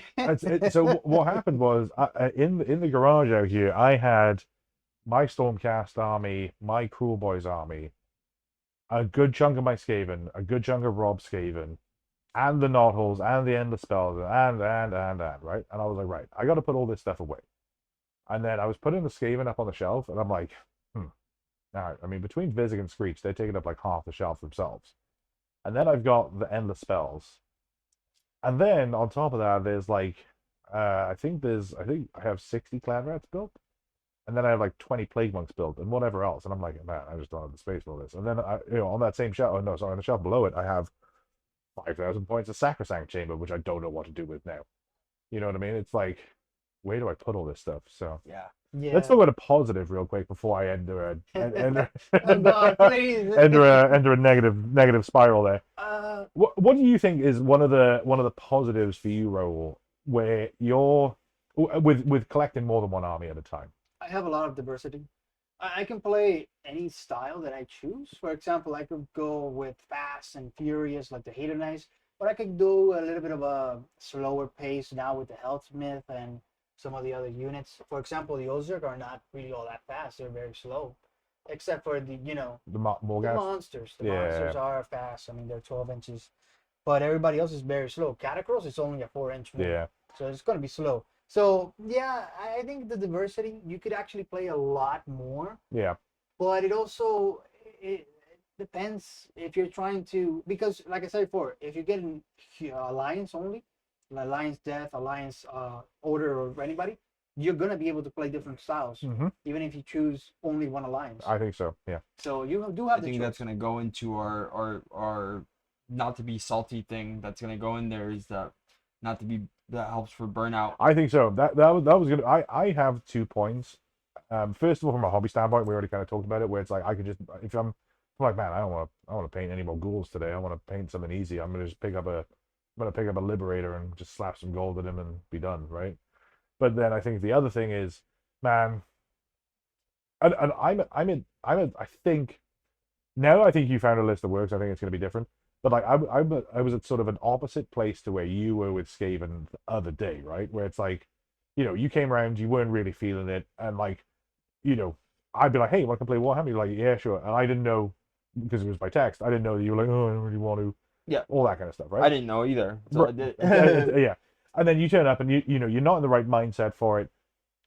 So what happened was in the garage out here, I had my Stormcast army, my Cruel Boys army, a good chunk of my Skaven, a good chunk of Rob's Skaven, and the Knotholes, and the Endless Spells, and right. And I was like, right, I got to put all this stuff away. And then I was putting the Skaven up on the shelf, and I'm like, all right. I mean, between Vizig and Screech, they're taking up like half the shelf themselves. And then I've got the Endless Spells. And then on top of that, there's like, I think I have 60 Clan Rats built. And then I have like 20 Plague Monks built and whatever else. And I'm like, man, I just don't have the space for all this. And then, on that same shelf, on the shelf below it, I have 5,000 points of Sacrosanct Chamber, which I don't know what to do with now. You know what I mean? It's like, where do I put all this stuff? So Yeah. Yeah. let's talk about a positive real quick before I enter Oh God, please. enter a negative spiral there. What do you think is one of the positives for you, Raul, where you're with collecting more than one army at a time? I have a lot of diversity. I can play any style that I choose. For example, I could go with fast and furious like the Hedonize, but I could do a little bit of a slower pace now with the Healthsmith and some of the other units. For example, the Ozark are not really all that fast. They're very slow, except for the The Morghast? monsters. The Yeah. monsters are fast. I mean, they're 12 inches, but everybody else is very slow. Catacross is only a 4-inch one, Yeah. so it's going to be slow. So yeah, I think the diversity, you could actually play a lot more, Yeah. but it depends if you're trying to, because like I said before, if you're getting alliance only, alliance death, alliance order, or anybody, you're gonna be able to play different styles, Hmm. even if you choose only one alliance. I think so. Yeah. So you do have I the think choice. that's gonna go into our not to be salty thing. That's gonna go in there is that not to be that helps for burnout. I think so. That was gonna. I have 2 points. First of all, from a hobby standpoint, we already kind of talked about it, where it's like I could just if I'm like, man, I want to paint any more ghouls today. I want to paint something easy. I'm gonna pick up a Liberator and just slap some gold at him and be done, right? But then I think the other thing is, man, and I think now I think you found a list that works. I think it's gonna be different. But like I was at sort of an opposite place to where you were with Skaven the other day, right? Where it's like, you came around, you weren't really feeling it, and like, I'd be like, hey, want to play Warhammer? You're like, yeah, sure. And I didn't know because it was by text. I didn't know that you were like, oh, I don't really want to. Yeah. All that kind of stuff, right? I didn't know either. So I did. Yeah. And then you turn up and you're not in the right mindset for it.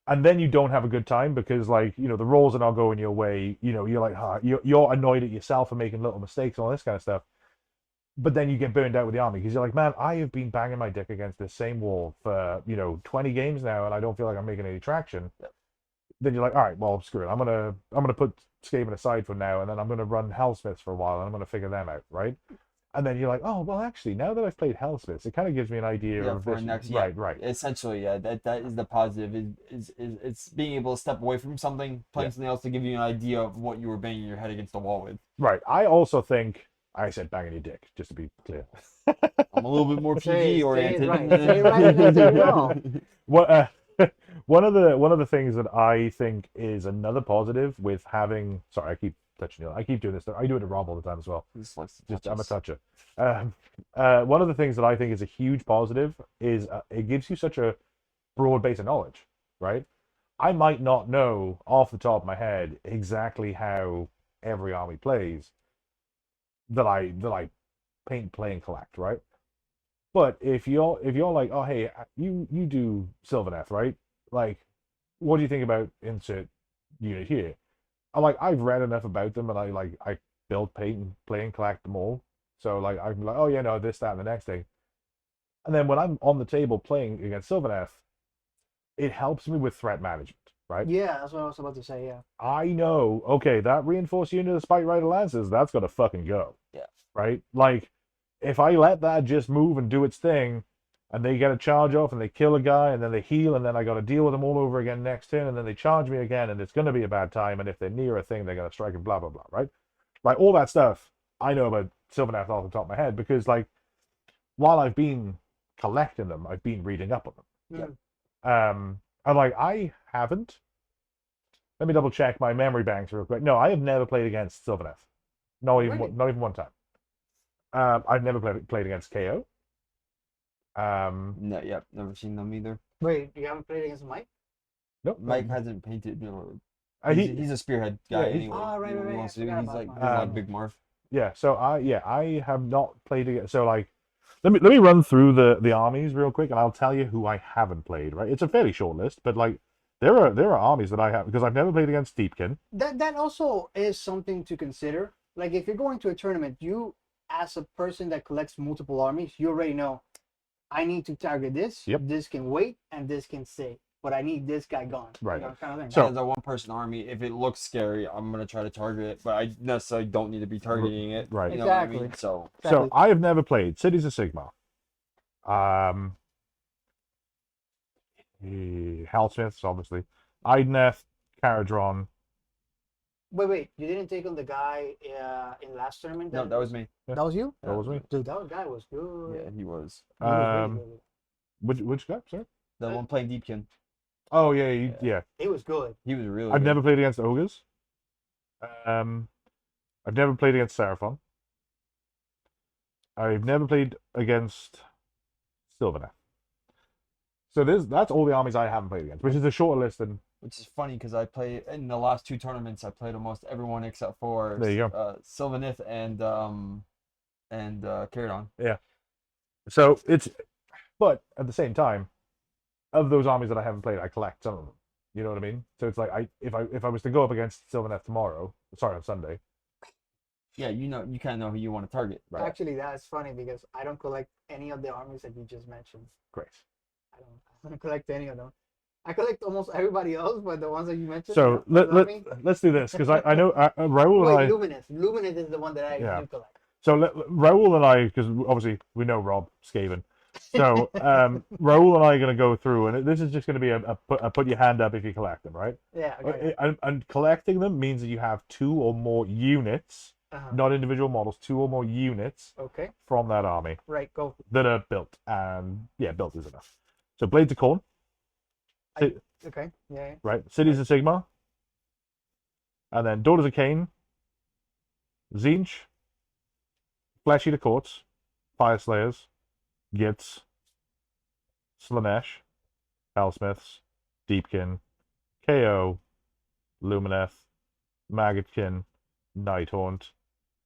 And then you don't have a good time because like, the rolls are not going your way. You're like, you're annoyed at yourself for making little mistakes and all this kind of stuff. But then you get burned out with the army because you're like, man, I have been banging my dick against this same wall for 20 games now, and I don't feel like I'm making any traction. Yep. Then you're like, all right, well, screw it. I'm gonna put Skaven aside for now, and then I'm gonna run Hellsmiths for a while, and I'm gonna figure them out, right? And then you're like, oh, well, actually, now that I've played Hellsmiths, it kind of gives me an idea Yeah, of for this. next, Right. Essentially, yeah, that is the positive. Is it's being able to step away from something, playing something else to give you an idea of what you were banging your head against the wall with. Right. I also think I said banging your dick, just to be clear. I'm a little bit more PG oriented. Say it right, say it wrong. What one of the things that I think is another positive with having, sorry, I keep touching you. I keep doing this. I do it to Rob all the time as well. I'm a toucher. One of the things that I think is a huge positive is it gives you such a broad base of knowledge, right? I might not know off the top of my head exactly how every army plays that I paint, play, and collect, right? But if you're like, oh hey, you do Sylvaneth, right? Like, what do you think about insert unit here? I've read enough about them, and I build, paint, and play and collect them all. So like I'm like, oh yeah, no, this, that, and the next thing. And then when I'm on the table playing against Sylvaneth, it helps me with threat management, right? Yeah, that's what I was about to say. Yeah. I know, okay, that reinforced unit of Spike Rider Lancers, that's gotta fucking go. Yeah. Right? Like, if I let that just move and do its thing, and they get a charge off and they kill a guy and then they heal and then I gotta deal with them all over again next turn and then they charge me again and it's gonna be a bad time and if they're near a thing they're gonna strike and blah blah blah, right? Like all that stuff I know about Sylvaneth off the top of my head because like while I've been collecting them, I've been reading up on them. And like I haven't. Let me double check my memory banks real quick. No, I have never played against Sylvaneth. Not even Really? not even one time. I've never played against KO. No, yep, never seen them either. Wait, you haven't played against Mike? Nope. Mike hasn't painted. He's a spearhead Yeah, guy he's- anyway. Oh, right, He right, right. wants I to- forgot He's about like, Mike. he's like Big Marv. Yeah, so I have not played against. So like, let me run through the armies real quick, and I'll tell you who I haven't played. Right, it's a fairly short list, but like there are armies that I have because I've never played against Deepkin. That also is something to consider. Like if you're going to a tournament, you as a person that collects multiple armies, you already know I need to target this. Yep. This can wait and this can stay. But I need this guy gone. Right. You know, kind of thing. So- As a one-person army, if it looks scary, I'm gonna try to target it, but I necessarily don't need to be targeting it. Right. You know what I Exactly. mean? So So I have never played Cities of Sigmar. Hellsmiths, obviously. Idneth, Caradron. Wait. You didn't take on the guy in last tournament? no, that was me. That was you? That was me. Dude, that guy was good. Yeah, he was. He was really Um, good. which guy? Sorry. The one playing Deepkin. Oh yeah. He was good. He was really. I've good. never played against ogres. I've never played against Seraphon. I've never played against Sylvaneth. So that's all the armies I haven't played against, which is a shorter list than. Which is funny because I play in the last two tournaments. I played almost everyone except for There you go. Sylvaneth and Caradon. So it's, but at the same time, of those armies that I haven't played, I collect some of them. You know what I mean? So it's like if I was to go up against Sylvaneth tomorrow, sorry, on Sunday. Yeah, you kind of know who you want to target. Right. Actually, that's funny because I don't collect any of the armies that you just mentioned. Great. I don't collect any of them. I collect almost everybody else, but the ones that you mentioned. So let's do this because I know Raul and I. Wait, Lumineth. Lumineth is the one that I Yeah. do collect. So Raul and I, because obviously we know Rob Skaven. So Raul and I are going to go through, and this is just going to be a put your hand up if you collect them, right? Yeah. Okay. And collecting them means that you have 2 or more units, not individual models, 2 or more units Okay. from that army Right. Go. that are built. And yeah, built is enough. So Blades of Corn, Okay. Yeah. right? Cities of Sigmar, and then Daughters of Cain, Zinch, Flesh Eater Courts, Fire Slayers, Gits, Slanesh, Hellsmiths, Deepkin, KO, Lumineth, Maggotkin, Nighthaunt,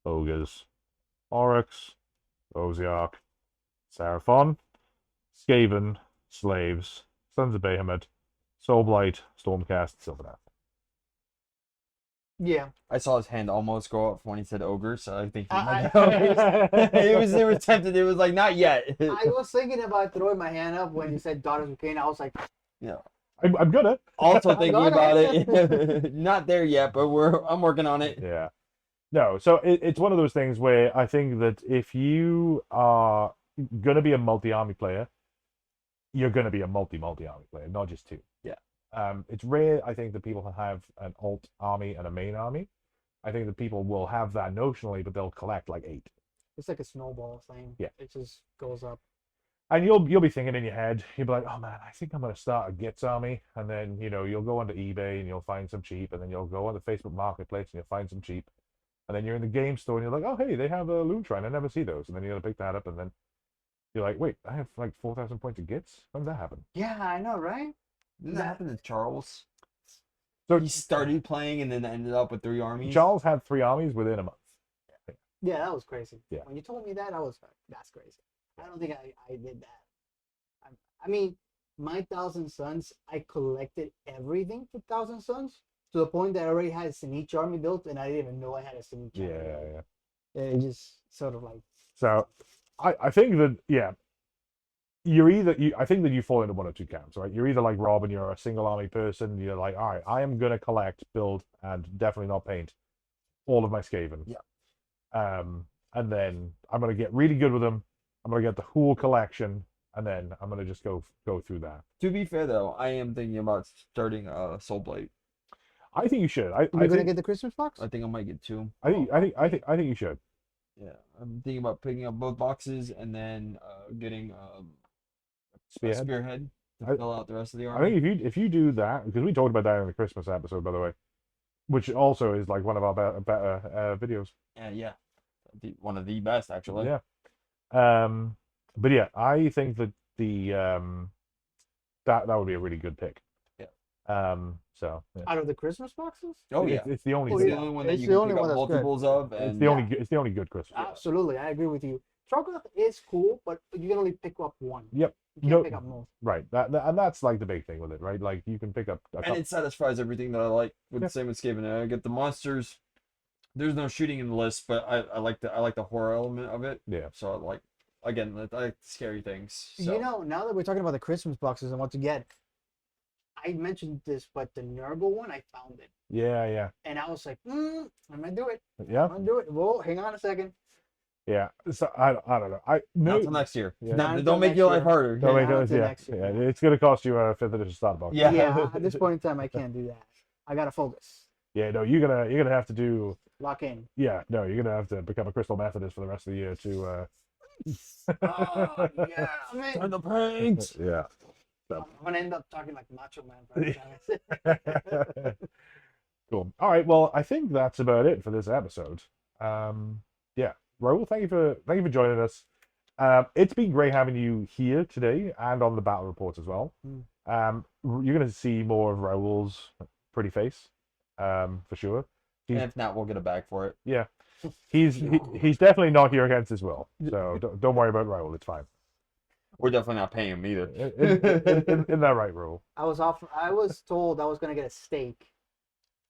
Ogres, Oryx, Oziark, Seraphon, Skaven, Slaves, Sons of Bahamut, Soulblight, Stormcast, Sylvaneth. Yeah. I saw his hand almost go up when he said ogre, so I think he I- might it was tempted. It was like not yet. I was thinking about throwing my hand up when you said Daughters of Cain. I was like, I'm gonna. Also thinking got about it. it. Not there yet, but I'm working on it. Yeah. No, so it's one of those things where I think that if you are going to be a multi-army player, you're going to be a multi-army player, not just 2. Yeah. It's rare, I think, that people have an alt army and a main army. I think that people will have that notionally, but they'll collect like 8. it's like a snowball thing. Yeah. It just goes up. And you'll be thinking in your head, you'll be like, oh man, I think I'm going to start a Gits army. And then, you'll go onto eBay and you'll find some cheap. And then you'll go on the Facebook Marketplace and you'll find some cheap. And then you're in the game store and you're like, oh, hey, they have a Loon Shrine. I never see those. And then you're going to pick that up. And then you're like, wait, I have like 4,000 points of Gits? When did that happen? Yeah, I know, right? Didn't that happen to Charles? So He started playing and then ended up with 3 armies. Charles had 3 armies within a month. Yeah, that was crazy. Yeah. When you told me that, I was like, that's crazy. I don't think I did that. I mean, my Thousand Sons, I collected everything for Thousand Sons to the point that I already had a Slanesh army built, and I didn't even know I had a Slanesh Yeah, army yeah, built. yeah. It just sort of like So, I think that I think that you fall into one or two camps, right? You're either like Rob and you're a single army person. You're like, all right, I am gonna collect, build, and definitely not paint all of my Skaven. Yeah. And then I'm gonna get really good with them. I'm gonna get the whole collection, and then I'm gonna just go through that. To be fair though, I am thinking about starting Soul Blade. I think you should. I you're gonna think get the Christmas box. I think I might get two. I think you should. Yeah, I'm thinking about picking up both boxes and then getting a Spearhead. spearhead to I- fill out the rest of the I army. think if you do that, because we talked about that in the Christmas episode, by the way, which also is like one of our better videos. Yeah, one of the best actually. Yeah. But yeah, I think that the that would be a really good pick. Yeah. So yeah. Out of the Christmas boxes, Oh yeah, It's the only. Oh, it's yeah. the only one that It's you the can only pick one up that's good. multiples of, It's and the only. It's the only good Christmas. absolutely, I agree with you. Troggoth is cool, but you can only pick up one. Yep. You can't No- pick up more. Right. And that's like the big thing with it, right? Like you can pick up a and couple. it satisfies everything that I like. With Yeah. the same with Skaven. I get the monsters. There's no shooting in the list, but I like the horror element of it. Yeah. So I like scary things. So. You know, now that we're talking about the Christmas boxes and what to get, I mentioned this, but the Nurgle one, I found it, Yeah. and I was like, I'm gonna do it. Yeah. I'm gonna do it. Whoa, hang on a second. Yeah. So I don't know. I Not no. until next year. Yeah. Not until Don't make next your life year. harder. Don't make not those, until yeah. next year, Yeah. yeah. It's gonna cost you a 5th edition starter box. Yeah. Yeah, at this point in time, I can't do that. I gotta focus, Yeah. No, you're gonna have to do. lock in. Yeah. No, you're gonna have to become a Crystal Methodist for the rest of the year to. Oh, yeah, man. Turn the paint. Yeah. I'm gonna end up talking like Macho Man. For the time. Cool. All right. Well, I think that's about it for this episode. Yeah, Raul, thank you for joining us. It's been great having you here today and on the battle reports as well. You're going to see more of Raul's pretty face, for sure. And if not, we'll get a bag for it. Yeah, he's definitely not here against his will. So don't worry about Raul. It's fine. We're definitely not paying him either. Isn't that right, Raul? I was told I was gonna get a steak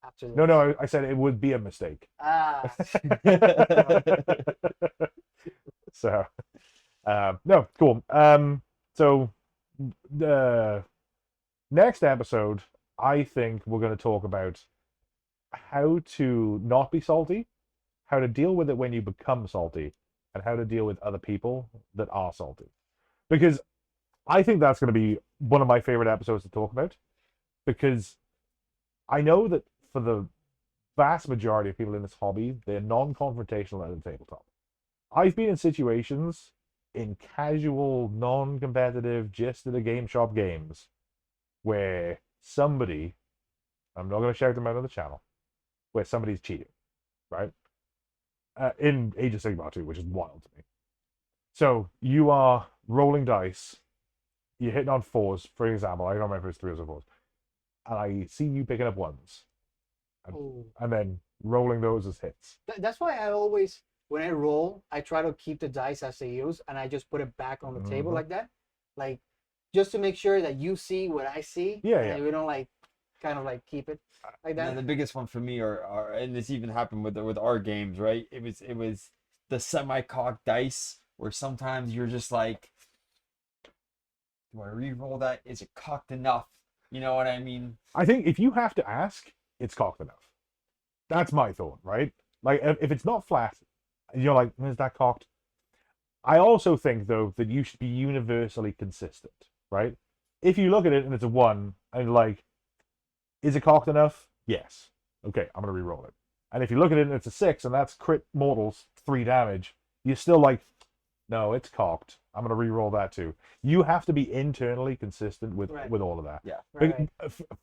after this. No. I said it would be a mistake. Ah, So, no, cool. So the next episode, I think we're going to talk about how to not be salty, how to deal with it when you become salty, and how to deal with other people that are salty. Because I think that's going to be one of my favorite episodes to talk about. Because I know that for the vast majority of people in this hobby, they're non-confrontational at the tabletop. I've been in situations in casual, non-competitive, just at a game shop games where somebody, I'm not going to shout them out on the channel, where somebody's cheating, right? In Age of Sigmar 2, which is wild to me. So you are rolling dice, you're hitting on 4s, for example. I don't remember if it's 3s or 4s. And I see you picking up 1s. oh. And then rolling those as hits. That's why I always, when I roll, I try to keep the dice as they use, and I just put it back on the table Mhm. like that, like just to make sure that you see what I see. Yeah, and yeah. we don't like kind of like keep it like that. And the biggest one for me are and this even happened with our games, right? It was the semi-cocked dice where sometimes you're just like, do I re-roll that? Is it cocked enough? You know what I mean? I think if you have to ask, it's cocked enough. That's my thought, right? Like, if it's not flat, and you're like, is that cocked? I also think, though, that you should be universally consistent, right? If you look at it and it's a 1, and like, is it cocked enough? Yes. Okay, I'm going to re-roll it. And if you look at it and it's a 6, and that's crit mortals, 3 damage, you're still like, no, it's cocked. I'm going to re-roll that too. You have to be internally consistent with Right. all of that. Yeah. Right.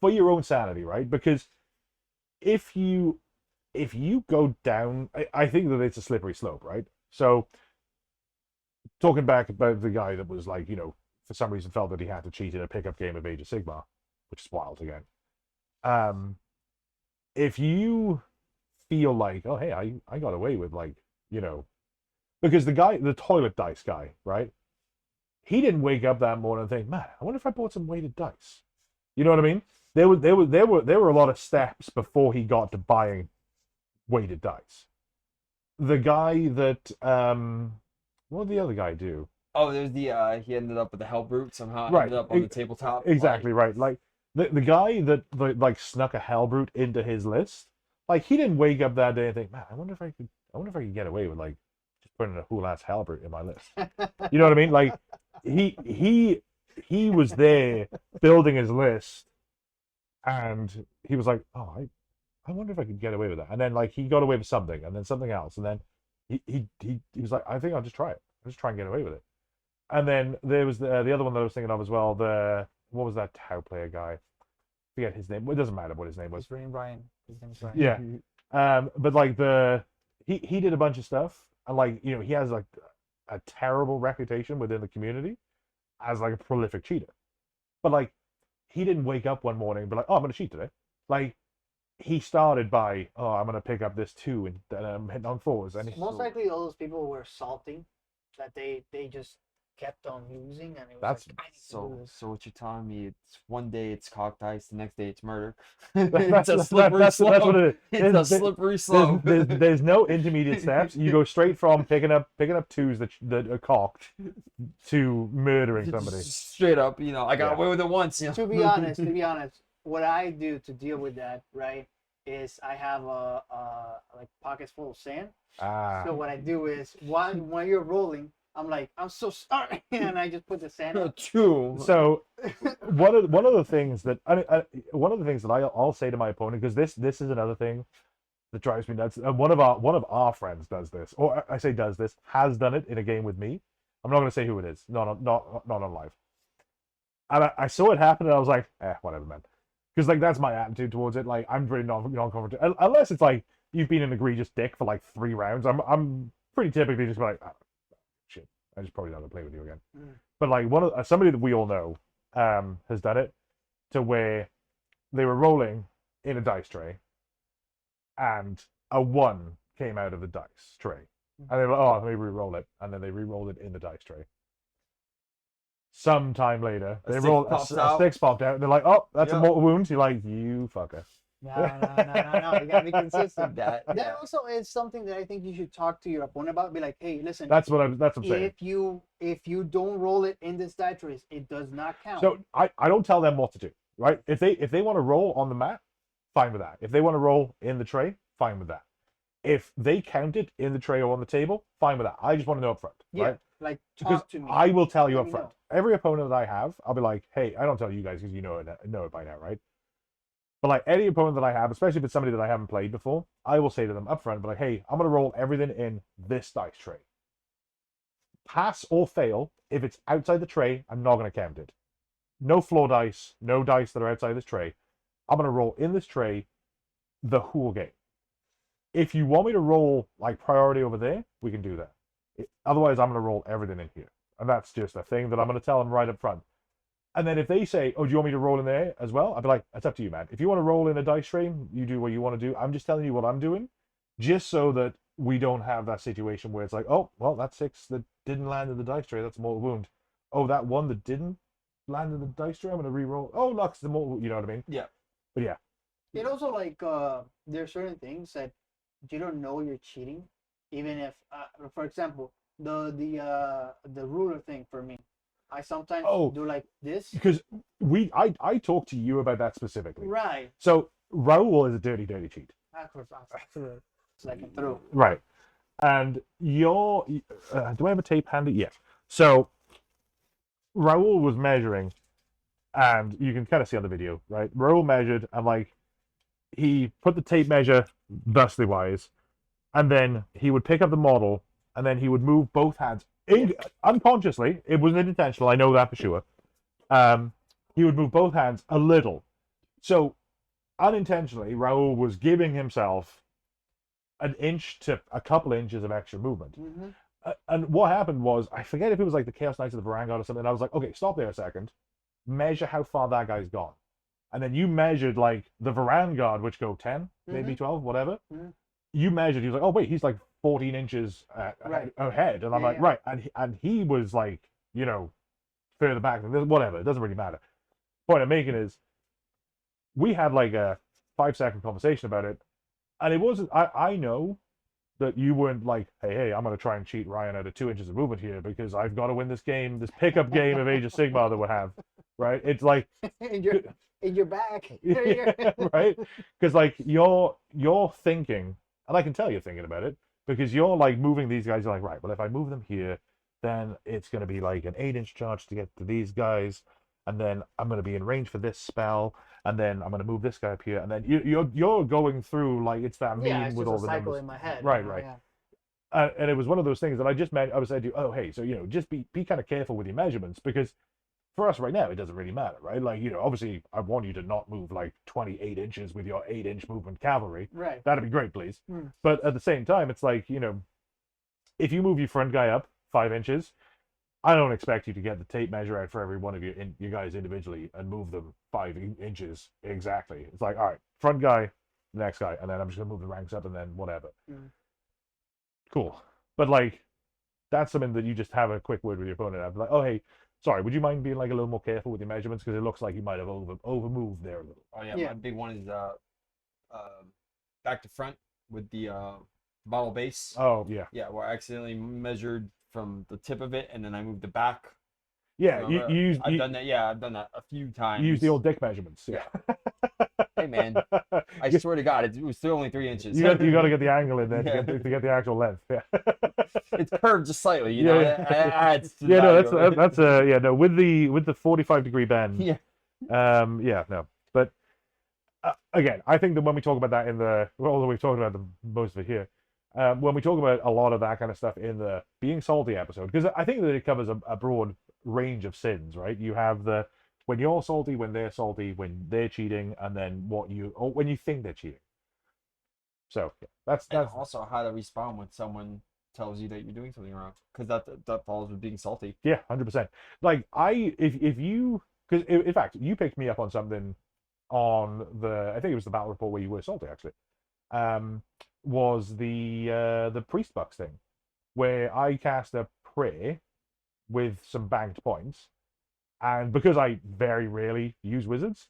For your own sanity, right? Because if you go down, I think that it's a slippery slope, right? So talking back about the guy that was like, for some reason felt that he had to cheat in a pickup game of Age of Sigmar, which is wild again. If you feel like, oh hey, I got away with because the toilet dice guy, right? He didn't wake up that morning and think, man, I wonder if I bought some weighted dice. You know what I mean? there were a lot of steps before he got to buying weighted dice. The guy that what did the other guy do? Oh, there's the he ended up with the Hellbrute somehow. Right, Ended up on the tabletop. Exactly right. Like the guy that like snuck a Hellbrute into his list. Like he didn't wake up that day and think, man, I wonder if I could get away with like just putting a whole ass Hellbrute in my list. You know what I mean? Like he was there building his list, and he was like, oh, I wonder if I could get away with that. And then like he got away with something, and then something else, and then he was like, I think I'll just try it. I'll just try and get away with it. And then there was the other one that I was thinking of as well. What was that Tau player guy? Forget his name. It doesn't matter what his name was. His name Brian. His name's Brian. Yeah. But like he did a bunch of stuff, and like he has like a terrible reputation within the community as like a prolific cheater. But like he didn't wake up one morning and be like, oh, I'm gonna cheat today. Like he started by, oh, I'm gonna pick up this 2 and then I'm hitting on 4s. And Most likely all those people were salting that they just kept on losing, and it was That's- like, I need to do this. So what you're telling me? It's one day it's cocked dice, the next day it's murder. that's It's a slippery that's what slope. it is. It's a There's- slippery slope. there's no intermediate steps. You go straight from picking up 2s that are cocked to murdering somebody. Straight up, I got Yeah. away with it once. To be honest, what I do to deal with that, right, is I have a like pockets full of sand. Ah. So what I do is when you're rolling, I'm like, I'm so sorry, and I just put the sand up. True. So one of the things that I'll say to my opponent, because this is another thing that drives me nuts. One of our friends does this, or I say does this, has done it in a game with me. I'm not going to say who it is. Not on live. And I saw it happen, and I was like, whatever, man. Because like that's my attitude towards it. Like I'm pretty non-confrontational, unless it's like you've been an egregious dick for like 3 rounds. I'm pretty typically just like, shit, I just probably not gonna play with you again. But like somebody that we all know has done it to where they were rolling in a dice tray, and a 1 came out of the dice tray, and they were like, oh, let me re-roll it, and then they re-rolled it in the dice tray. Sometime later, they roll a 6 popped out, and they're like, "Oh, that's a mortal wound." You're like, "You fucker." No. You gotta be consistent. That Also is something that I think you should talk to your opponent about. Be like, hey, listen. That's what I'm saying. If you don't roll it in this die trace, it does not count. So I don't tell them what to do, right? If they want to roll on the mat, fine with that. If they want to roll in the tray, fine with that. If they count it in the tray or on the table, fine with that. I just want to know up front, right? Like Because talk to me. I will tell you Let up me front. know. Every opponent that I have, I'll be like, hey, I don't tell you guys because you know it by now, right? But like any opponent that I have, especially if it's somebody that I haven't played before, I will say to them up front, but like, hey, I'm gonna roll everything in this dice tray. Pass or fail, if it's outside the tray, I'm not gonna count it. No floor dice, no dice that are outside this tray. I'm gonna roll in this tray the whole game. If you want me to roll like priority over there, we can do that. Otherwise, I'm gonna roll everything in here. And that's just a thing that I'm going to tell them right up front. And then if they say, oh, do you want me to roll in there as well? I'll be like, that's up to you, man. If you want to roll in a dice tray, you do what you want to do. I'm just telling you what I'm doing, just so that we don't have that situation where it's like, oh, well, that 6 that didn't land in the dice tray, that's a mortal wound. Oh, that 1 that didn't land in the dice tray, I'm going to re-roll. Oh, look, it's the mortal, you know what I mean? Yeah. But yeah. It also like there are certain things that you don't know you're cheating, even if, for example, the ruler thing for me. I sometimes do like this. Because I talked to you about that specifically. Right. So Raul is a dirty cheat. It's like a throw. Right. And do I have a tape handy? Yes. So Raul was measuring, and you can kind of see on the video, right? Raul measured, and like he put the tape measure thusly wise, and then he would pick up the model, and then he would move both hands unconsciously. It wasn't intentional. I know that for sure. He would move both hands a little. So unintentionally, Raul was giving himself an inch to a couple inches of extra movement. And what happened was, I forget if it was like the Chaos Knights of the Varangard or something. I was like, okay, stop there a second. Measure how far that guy's gone. And then you measured like the Varangard, which go 10, maybe 12, whatever. You measured, he was like, oh, wait, he's like 14 inches ahead. And I'm like, right. And he was like, further back than this, whatever. It doesn't really matter. Point I'm making is, we had like a 5-second conversation about it, and it wasn't. I know that you weren't like, hey, I'm gonna try and cheat Ryan out of 2 inches of movement here because I've got to win this game, this pickup game of Age of Sigmar that we have, right? It's like in your back. right? Because like you're thinking, and I can tell you're thinking about it because you're like moving these guys. You're like, right, well, if I move them here, then it's going to be like an 8-inch charge to get to these guys, and then I'm going to be in range for this spell, and then I'm going to move this guy up here, and then you're going through like it's that Yeah, meme it's with just all a the cycle numbers. in my head. Right, you know, right. Yeah. And it was one of those things that I just meant. I was saying to you, oh, hey, so just be kind of careful with your measurements because for us right now, it doesn't really matter, right? Like, obviously, I want you to not move like 28 inches with your 8-inch movement cavalry. Right. That'd be great, please. Mm. But at the same time, it's like, if you move your front guy up 5 inches, I don't expect you to get the tape measure out for every one of your guys individually and move them 5 inches exactly. It's like, all right, front guy, next guy, and then I'm just going to move the ranks up and then whatever. Mm. Cool. But like, that's something that you just have a quick word with your opponent. I'd be like, oh, hey, sorry, would you mind being like a little more careful with your measurements because it looks like you might have over moved there a little. Oh yeah, Yeah. my big one is back to front with the bottle base. Oh yeah, Yeah, where I accidentally measured from the tip of it and then I moved it back. yeah. Remember? You I've done that. Yeah, I've done that a few times. you use the old dick measurements. Yeah. Hey man, I swear to God, it was still only 3 inches. you got to get the angle in there to get the actual length. Yeah. It's curved just slightly, you Yeah, know. yeah. It adds to the Yeah, no, value of it. that's yeah, no, with the 45-degree bend. Yeah. Yeah, no, but again, I think that when we talk about that although we've talked about most of it here, when we talk about a lot of that kind of stuff in the being salty episode, because I think that it covers a broad range of sins, right? You have when you're salty, when they're salty, when they're cheating, and then when you think they're cheating. So yeah, that's And also how to respond when someone tells you that you're doing something wrong, because that follows with being salty. yeah, 100%. Like if you, because in fact you picked me up on something on I think it was the battle report where you were salty actually, was the priest bucks thing, where I cast a prayer with some banked points, and because I very rarely use wizards,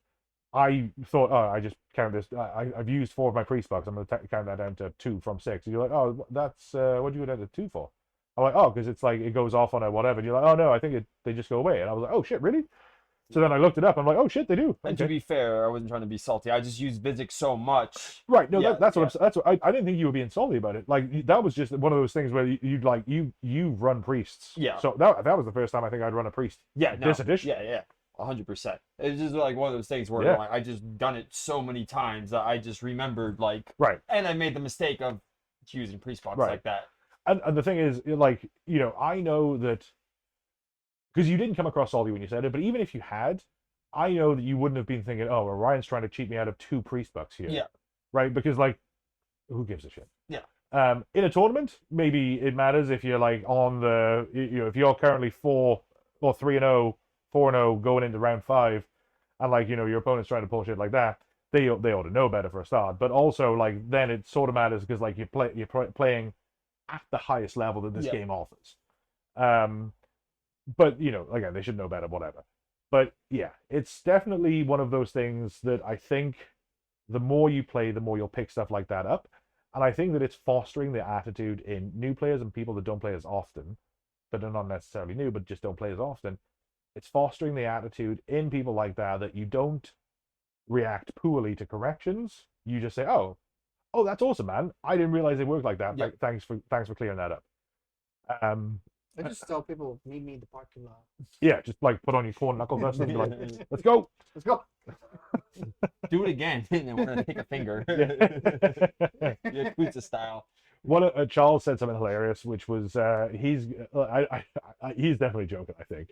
I thought, oh, I just count this. I've used 4 of my priest bucks. I'm going to count that down to 2 from 6. And you're like, oh, that's what do you go down to 2 for? I'm like, oh, because it's like it goes off on a whatever. And you're like, oh no, I think they just go away. And I was like, oh shit, really? So then I looked it up. I'm like, oh shit, they do. And to Okay. be fair, I wasn't trying to be salty. I just used Physics so much. Right, no, Yeah, that's yeah. what I didn't think you were being salty about it. Like that was just one of those things where you run priests. Yeah. So that was the first time I think I'd run a priest. Yeah, no. This edition. Yeah, 100%. It's just like one of those things where Yeah. like, I just done it so many times that I just remembered Right. and I made the mistake of using priest box Right. like that. And the thing is, like, I know that because you didn't come across salty when you said it, but even if you had, I know that you wouldn't have been thinking, oh, well, Ryan's trying to cheat me out of 2 priest bucks here. Yeah. Right? Because like, who gives a shit? Yeah. In a tournament, maybe it matters if you're like on if you're currently 4 or 3-0, 4-0 going into round 5, and like your opponent's trying to pull shit like that, they ought to know better for a start. But also like then it sort of matters because like you're playing at the highest level that this Yeah. game offers. But again, they should know better, whatever. But yeah, it's definitely one of those things that I think the more you play, the more you'll pick stuff like that up. And I think that it's fostering the attitude in new players and people that don't play as often, that are not necessarily new, but just don't play as often. It's fostering the attitude in people like that you don't react poorly to corrections. You just say, oh, that's awesome, man. I didn't realize it worked like that. Yeah. Thanks for clearing that up. I just tell people meet me in the parking lot. Yeah, just like put on your corn knuckle dust and be like, let's go. Let's go. Do it again and then we're gonna take a finger. Yeah. Yakuza style. Charles said something hilarious, which was he's definitely joking, I think.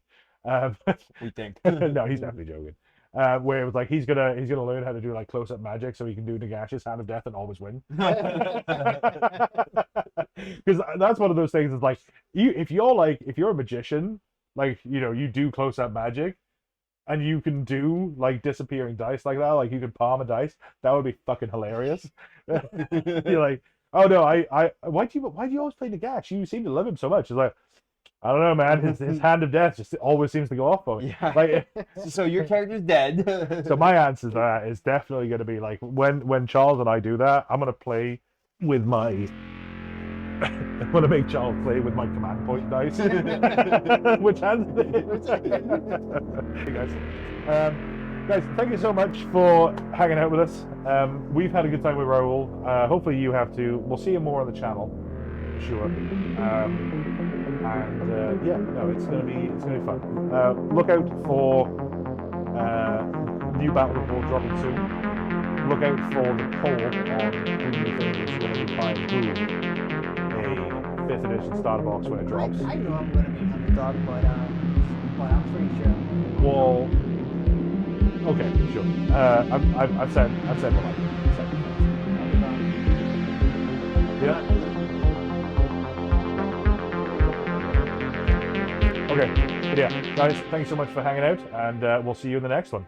We think. No, he's definitely joking. Where it was like he's gonna learn how to do like close up magic so he can do Nagash's Hand of Death and always win. Because that's one of those things. Is like if you're a magician, like you do close up magic, and you can do like disappearing dice like that, like you can palm a dice, that would be fucking hilarious. You're like, oh no, why do you always play Nagash? You seem to love him so much. It's like, I don't know, man. His hand of death just always seems to go off for me. Yeah. Like, So your character's dead. so my answer to that is definitely going to be like when Charles and I do that, I'm going to play with my. I'm going to make Charles play with my command point dice. Which has. Hey guys. Guys, thank you so much for hanging out with us. We've had a good time with Raul. Hopefully you have too. We'll see you more on the channel, for sure. Yeah, no, it's gonna be fun. Look out for new battle report dropping soon. Look out for the poll on who you think is going to be buying who a 5th edition starter box when it drops. I know I'm gonna be underdog, but I'm pretty sure. Well, okay, sure. I've said what I said. Yeah. Okay. But yeah, guys, thanks so much for hanging out, and we'll see you in the next one.